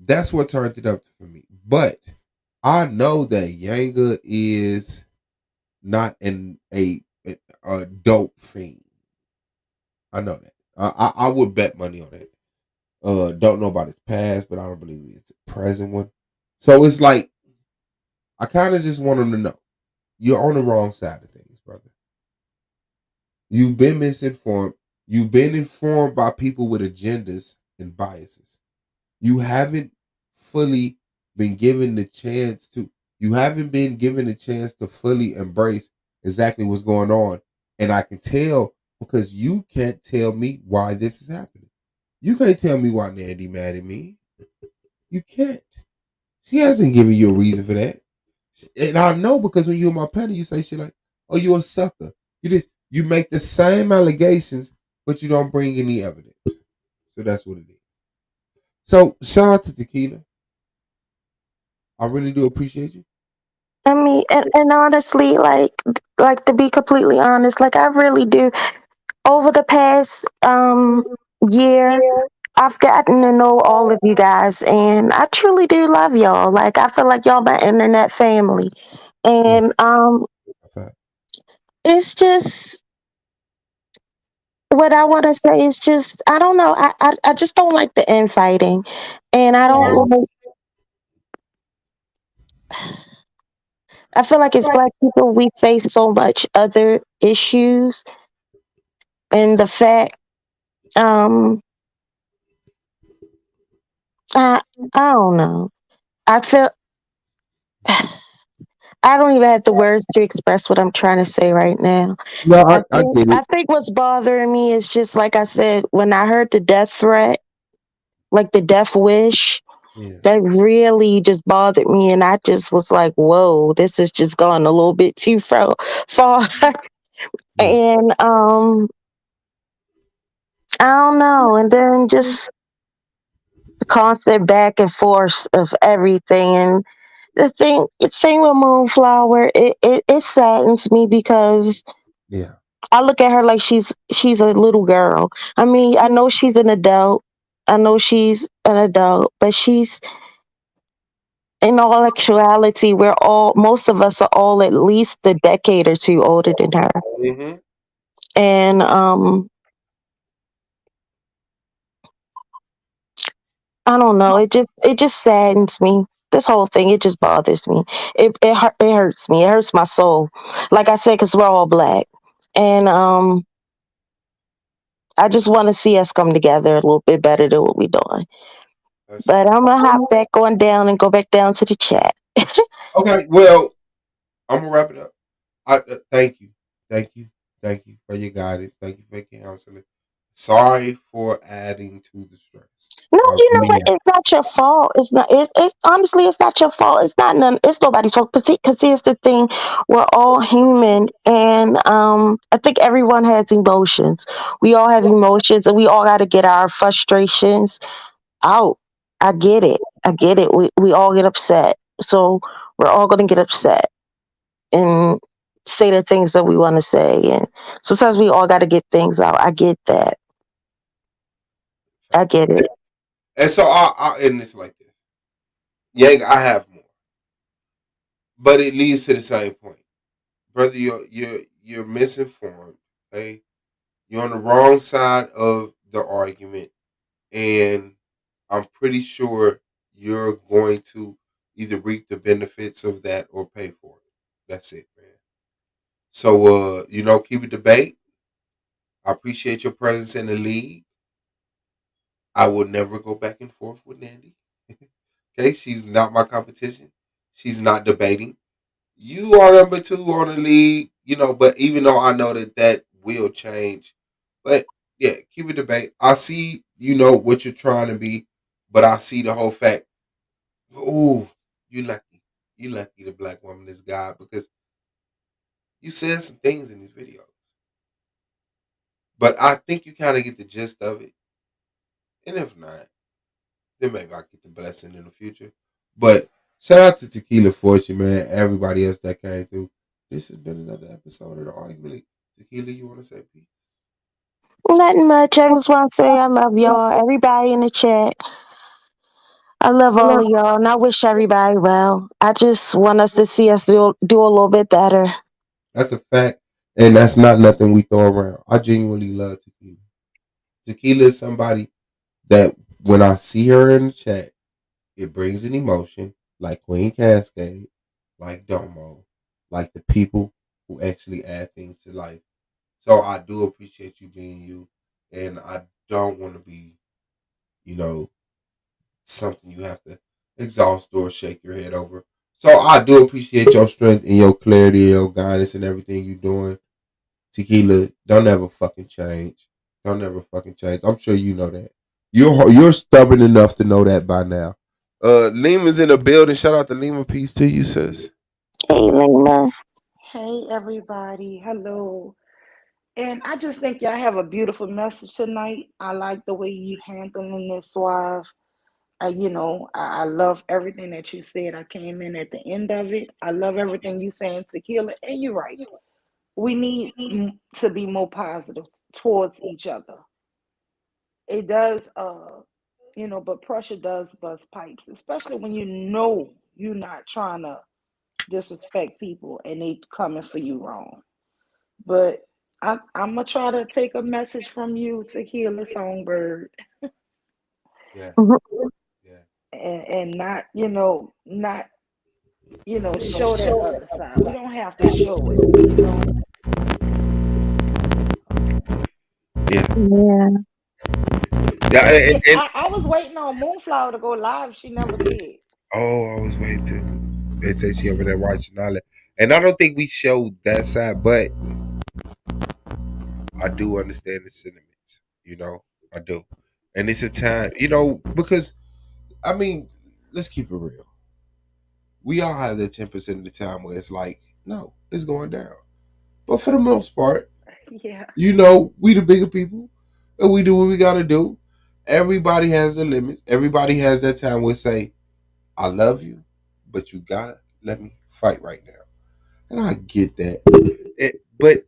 Speaker 6: that's what turned it up for me. But I know that Yanga is not a dope fiend. I know that. I would bet money on that. Don't know about his past, but I don't believe it's a present one. So it's like I kind of just want him to know you're on the wrong side of things, brother. You've been misinformed. You've been informed by people with agendas and biases. You haven't fully been given the chance to. You haven't been given a chance to fully embrace exactly what's going on, and I can tell because you can't tell me why this is happening. You can't tell me why Nandy mad at me. You can't. She hasn't given you a reason for that. And I know because when you're in my panel, you say shit like, "Oh, you a sucker." You make the same allegations, but you don't bring any evidence. So that's what it is. So shout out to Tequila. I really do appreciate you.
Speaker 9: I mean, and honestly, like to be completely honest, like I really do. Over the past year, I've gotten to know all of you guys, and I truly do love y'all. Like I feel like y'all my internet family,
Speaker 6: Yeah.
Speaker 9: and it's just what I want to say is just I don't know. I just don't like the infighting, and I don't like. I feel like as Black people, we face so much other issues, and the fact um I I don't know. I feel I don't even have the words to express what I'm trying to say right now.
Speaker 6: No,
Speaker 9: I
Speaker 6: I
Speaker 9: think
Speaker 6: get
Speaker 9: I
Speaker 6: it.
Speaker 9: think what's bothering me is just like I said when I heard the death threat, like the death wish,
Speaker 6: Yeah,
Speaker 9: that really just bothered me, and I just was like, "Whoa, this has just gone a little bit too far."
Speaker 6: yeah,
Speaker 9: And I don't know. And then just the constant back and forth of everything. And the thing with Moonflower, it saddens me because
Speaker 6: yeah.
Speaker 9: I look at her like she's a little girl. I mean, I know she's an adult. I know she's an adult, but she's in all actuality, we're all most of us are all at least a decade or two older than her.
Speaker 6: Mm-hmm.
Speaker 9: And I don't know. It just saddens me. This whole thing, it just bothers me. It hurts me. It hurts my soul. Like I said, because we're all black, and I just want to see us come together a little bit better than what we're doing.
Speaker 6: That's
Speaker 9: But
Speaker 6: all.
Speaker 9: I'm gonna hop back on down and go back down to the chat.
Speaker 6: Okay, well, I'm gonna wrap it up. Thank you, thank you, thank you for your guidance. Thank you for your counseling. Sorry for adding to the stress.
Speaker 9: No,
Speaker 6: I
Speaker 9: you know
Speaker 6: really
Speaker 9: what?
Speaker 6: am.
Speaker 9: It's not your fault. It's not. It's honestly, it's not your fault. It's not none. It's nobody's fault. Because here's the thing: we're all human, and I think everyone has emotions. We all have emotions, and we all got to get our frustrations out. I get it. I get it. We all get upset, so we're all gonna get upset and say the things that we want to say, and sometimes we all got to get things out. I get that. I get it.
Speaker 6: And so I'll end this like this. Yang, I have more, but it leads to the same point, brother. You're misinformed. Okay, you're on the wrong side of the argument, and I'm pretty sure you're going to either reap the benefits of that or pay for it. That's it, man. So keep it debate. I appreciate your presence in the league. I will never go back and forth with Nandy. Okay, she's not my competition. She's not debating. You are number two on the league, but even though I know that will change, but yeah, keep it debate. I see, what you're trying to be, but I see the whole fact. Ooh, you lucky. You lucky the black woman is God because you said some things in this video. But I think you kind of get the gist of it. And if not, then maybe I'll get the blessing in the future. But shout out to Tequila Fortune, man. Everybody else that came through. This has been another episode of the Argument League. Tequila, you want to say peace?
Speaker 9: Nothing much. I just want to say I love y'all. Everybody in the chat. I love all of y'all, and I wish everybody well. I just want us to see us do a little bit better.
Speaker 6: That's a fact. And that's not nothing we throw around. I genuinely love Tequila. Tequila is somebody that when I see her in the chat, it brings an emotion like Queen Cascade, like Domo, like the people who actually add things to life. So I do appreciate you being you, and I don't want to be, you know, something you have to exhaust or shake your head over. So I do appreciate your strength and your clarity and your guidance and everything you're doing. Tequila, don't ever fucking change. Don't ever fucking change. I'm sure you know that. You're stubborn enough to know that by now. Lima's in the building. Shout out to Lima. Peace to you, sis.
Speaker 9: Hey, Lena.
Speaker 10: Hey everybody, hello. And I just think y'all have a beautiful message tonight. I like the way you handling this, Suave. I love everything that you said. I came in at the end of it. I love everything you saying, Tequila. And you're right. We need to be more positive towards each other. It does, but pressure does bust pipes, especially when you know you're not trying to disrespect people and they coming for you wrong. But I'm gonna try to take a message from you, Tequila Songbird,
Speaker 6: Yeah,
Speaker 9: Mhm.
Speaker 6: yeah,
Speaker 10: and not show that other side. We don't have to show it.
Speaker 6: yeah.
Speaker 10: Okay.
Speaker 9: Yeah.
Speaker 6: Yeah, and
Speaker 10: I was waiting on Moonflower to go live. She never did.
Speaker 6: oh, I was waiting too. They say she over there watching all that, and I don't think we showed that side, but I do understand the sentiments. I do, and it's a time, because I mean, let's keep it real. We all have that 10% of the time where it's like, no, it's going down. But for the most part,
Speaker 10: Yeah.
Speaker 6: we the bigger people, and we do what we gotta do. Everybody has their limits. Everybody has that time where say, I love you, but you gotta let me fight right now. And I get that. But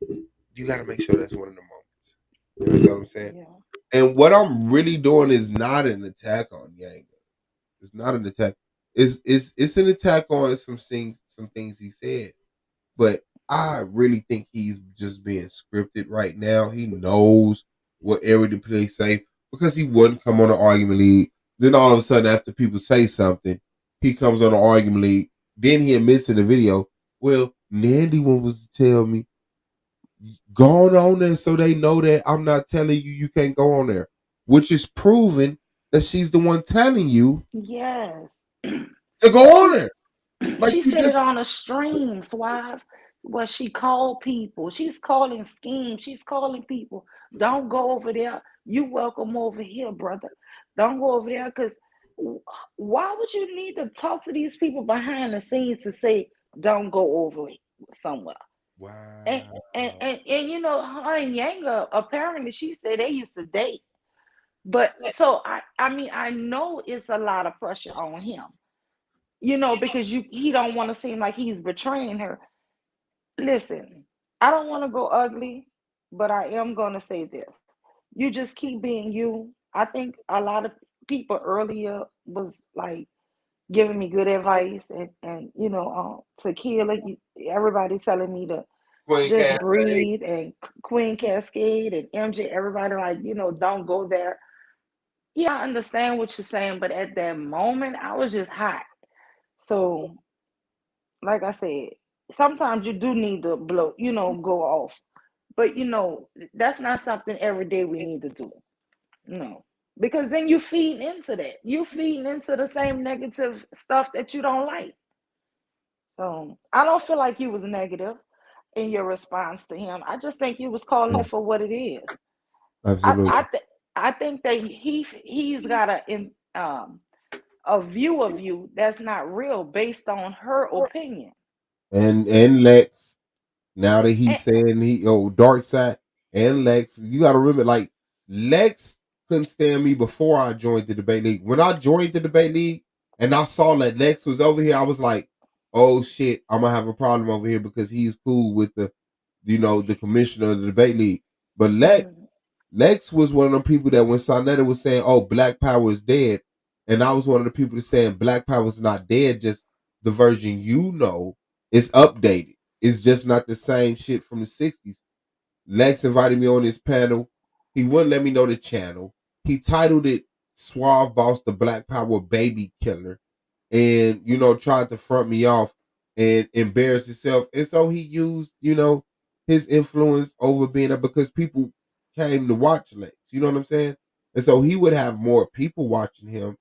Speaker 6: you gotta make sure that's one of the moments. You understand what I'm saying?
Speaker 10: Yeah.
Speaker 6: And what I'm really doing is not an attack on Yang. It's not an attack. It's an attack on some things he said. But I really think he's just being scripted right now. He knows what area to play safe because he wouldn't come on the argument league. Then all of a sudden, after people say something, he comes on the argument league. Then he admits in the video, well, Nandy one was to tell me, go on there so they know that I'm not telling you can't go on there, which is proving that she's the one telling you
Speaker 10: Yes.
Speaker 6: to go on
Speaker 10: She
Speaker 6: there. Like
Speaker 10: she
Speaker 6: you
Speaker 10: said it
Speaker 6: just
Speaker 10: on a stream, Suave. Well, she called people. She's calling schemes. She's calling people. Don't go over there. You welcome over here, brother. Don't go over there because why would you need to talk to these people behind the scenes to say don't go over somewhere? And
Speaker 6: wow.
Speaker 10: and her and Yanga apparently she said they used to date. But so I mean I know it's a lot of pressure on him, because he don't want to seem like he's betraying her. Listen, I don't want to go ugly, but I am going to say this. You just keep being you. I think a lot of people earlier was like giving me good advice and tequila. Everybody telling me to
Speaker 6: Queen
Speaker 10: just
Speaker 6: Cafe.
Speaker 10: breathe and Queen Cascade and MJ. Everybody like don't go there. Yeah, I understand what you're saying, but at that moment, I was just hot. So like I said, sometimes you do need to blow, go off. But that's not something every day we need to do. No. Because then you feed into that. You feeding into the same negative stuff that you don't like. So I don't feel like you was negative in your response to him. I just think you was calling it for what it is. I
Speaker 6: Absolutely.
Speaker 10: I th- I think that he's got a view of you that's not real based on her opinion.
Speaker 6: And Lex, now that
Speaker 10: And,
Speaker 6: he's saying dark side and Lex, you gotta remember, like, Lex couldn't stand me before I joined the debate league. When I joined the debate league and I saw that Lex was over here, I was like, oh shit, I'm gonna have a problem over here because he's cool with the commissioner of the debate league. But
Speaker 10: mm,
Speaker 6: Lex was one of the people that when Sonetta was saying, "Oh, Black Power is dead," and I was one of the people that saying Black Power is not dead, just the version is updated. It's just not the same shit from the '60s. Lex invited me on his panel. He wouldn't let me know the channel. He titled it "Suave Boss, the Black Power Baby Killer," and tried to front me off and embarrass himself. And so he used his influence over being up because people came to watch Lex. You know what I'm saying? And so he would have more people watching him,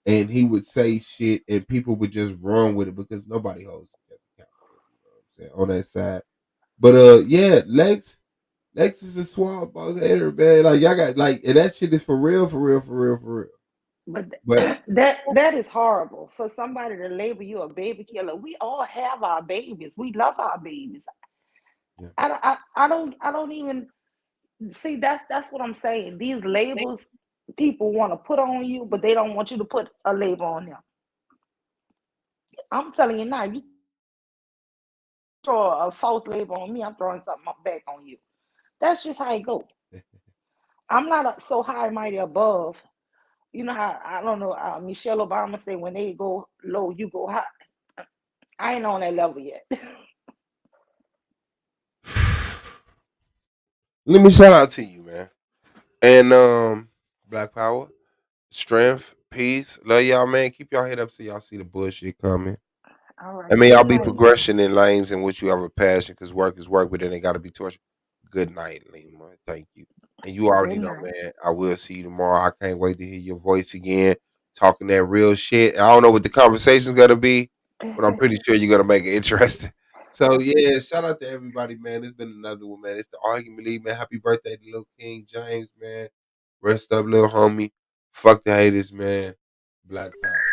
Speaker 6: and he would say shit, and people would just run with it because nobody holds him accountable. You know what I'm saying on that side. But yeah, Lex is a swamp boss hater, man. Like y'all got like, and that shit is for real, for real, for real, for real.
Speaker 10: but
Speaker 6: But
Speaker 10: that is horrible for somebody to label you a baby killer. We all have our babies. We love our babies.
Speaker 6: yeah,
Speaker 10: I don't even see that's what I'm saying. These labels people want to put on you, but they don't want you to put a label on them. I'm telling you now, you throw a false label on me, I'm throwing something back on you. That's just how it goes. I'm not so high mighty above. You know how I don't know. Michelle Obama said, "When they go low, you go high." I ain't on that level yet.
Speaker 6: let me shout out to you, man. And Black Power, strength, peace, love y'all, man. Keep y'all head up so y'all see the bullshit coming.
Speaker 10: All
Speaker 6: And
Speaker 10: right.
Speaker 6: may y'all
Speaker 10: Good
Speaker 6: be
Speaker 10: night.
Speaker 6: progression in lanes in which you have a passion, because work is work, but then it got to be torture. Good night, Lima. Thank you. And you already
Speaker 10: Good
Speaker 6: know,
Speaker 10: night.
Speaker 6: man. I will see you tomorrow. I can't wait to hear your voice again, talking that real shit. I don't know what the conversation's gonna be, but I'm pretty sure you're gonna make it interesting. So yeah, shout out to everybody, man. It's been another one, man. It's the Argument League, man. Happy birthday to little King James, man. Rest up, little homie. Fuck the haters, man. Black power.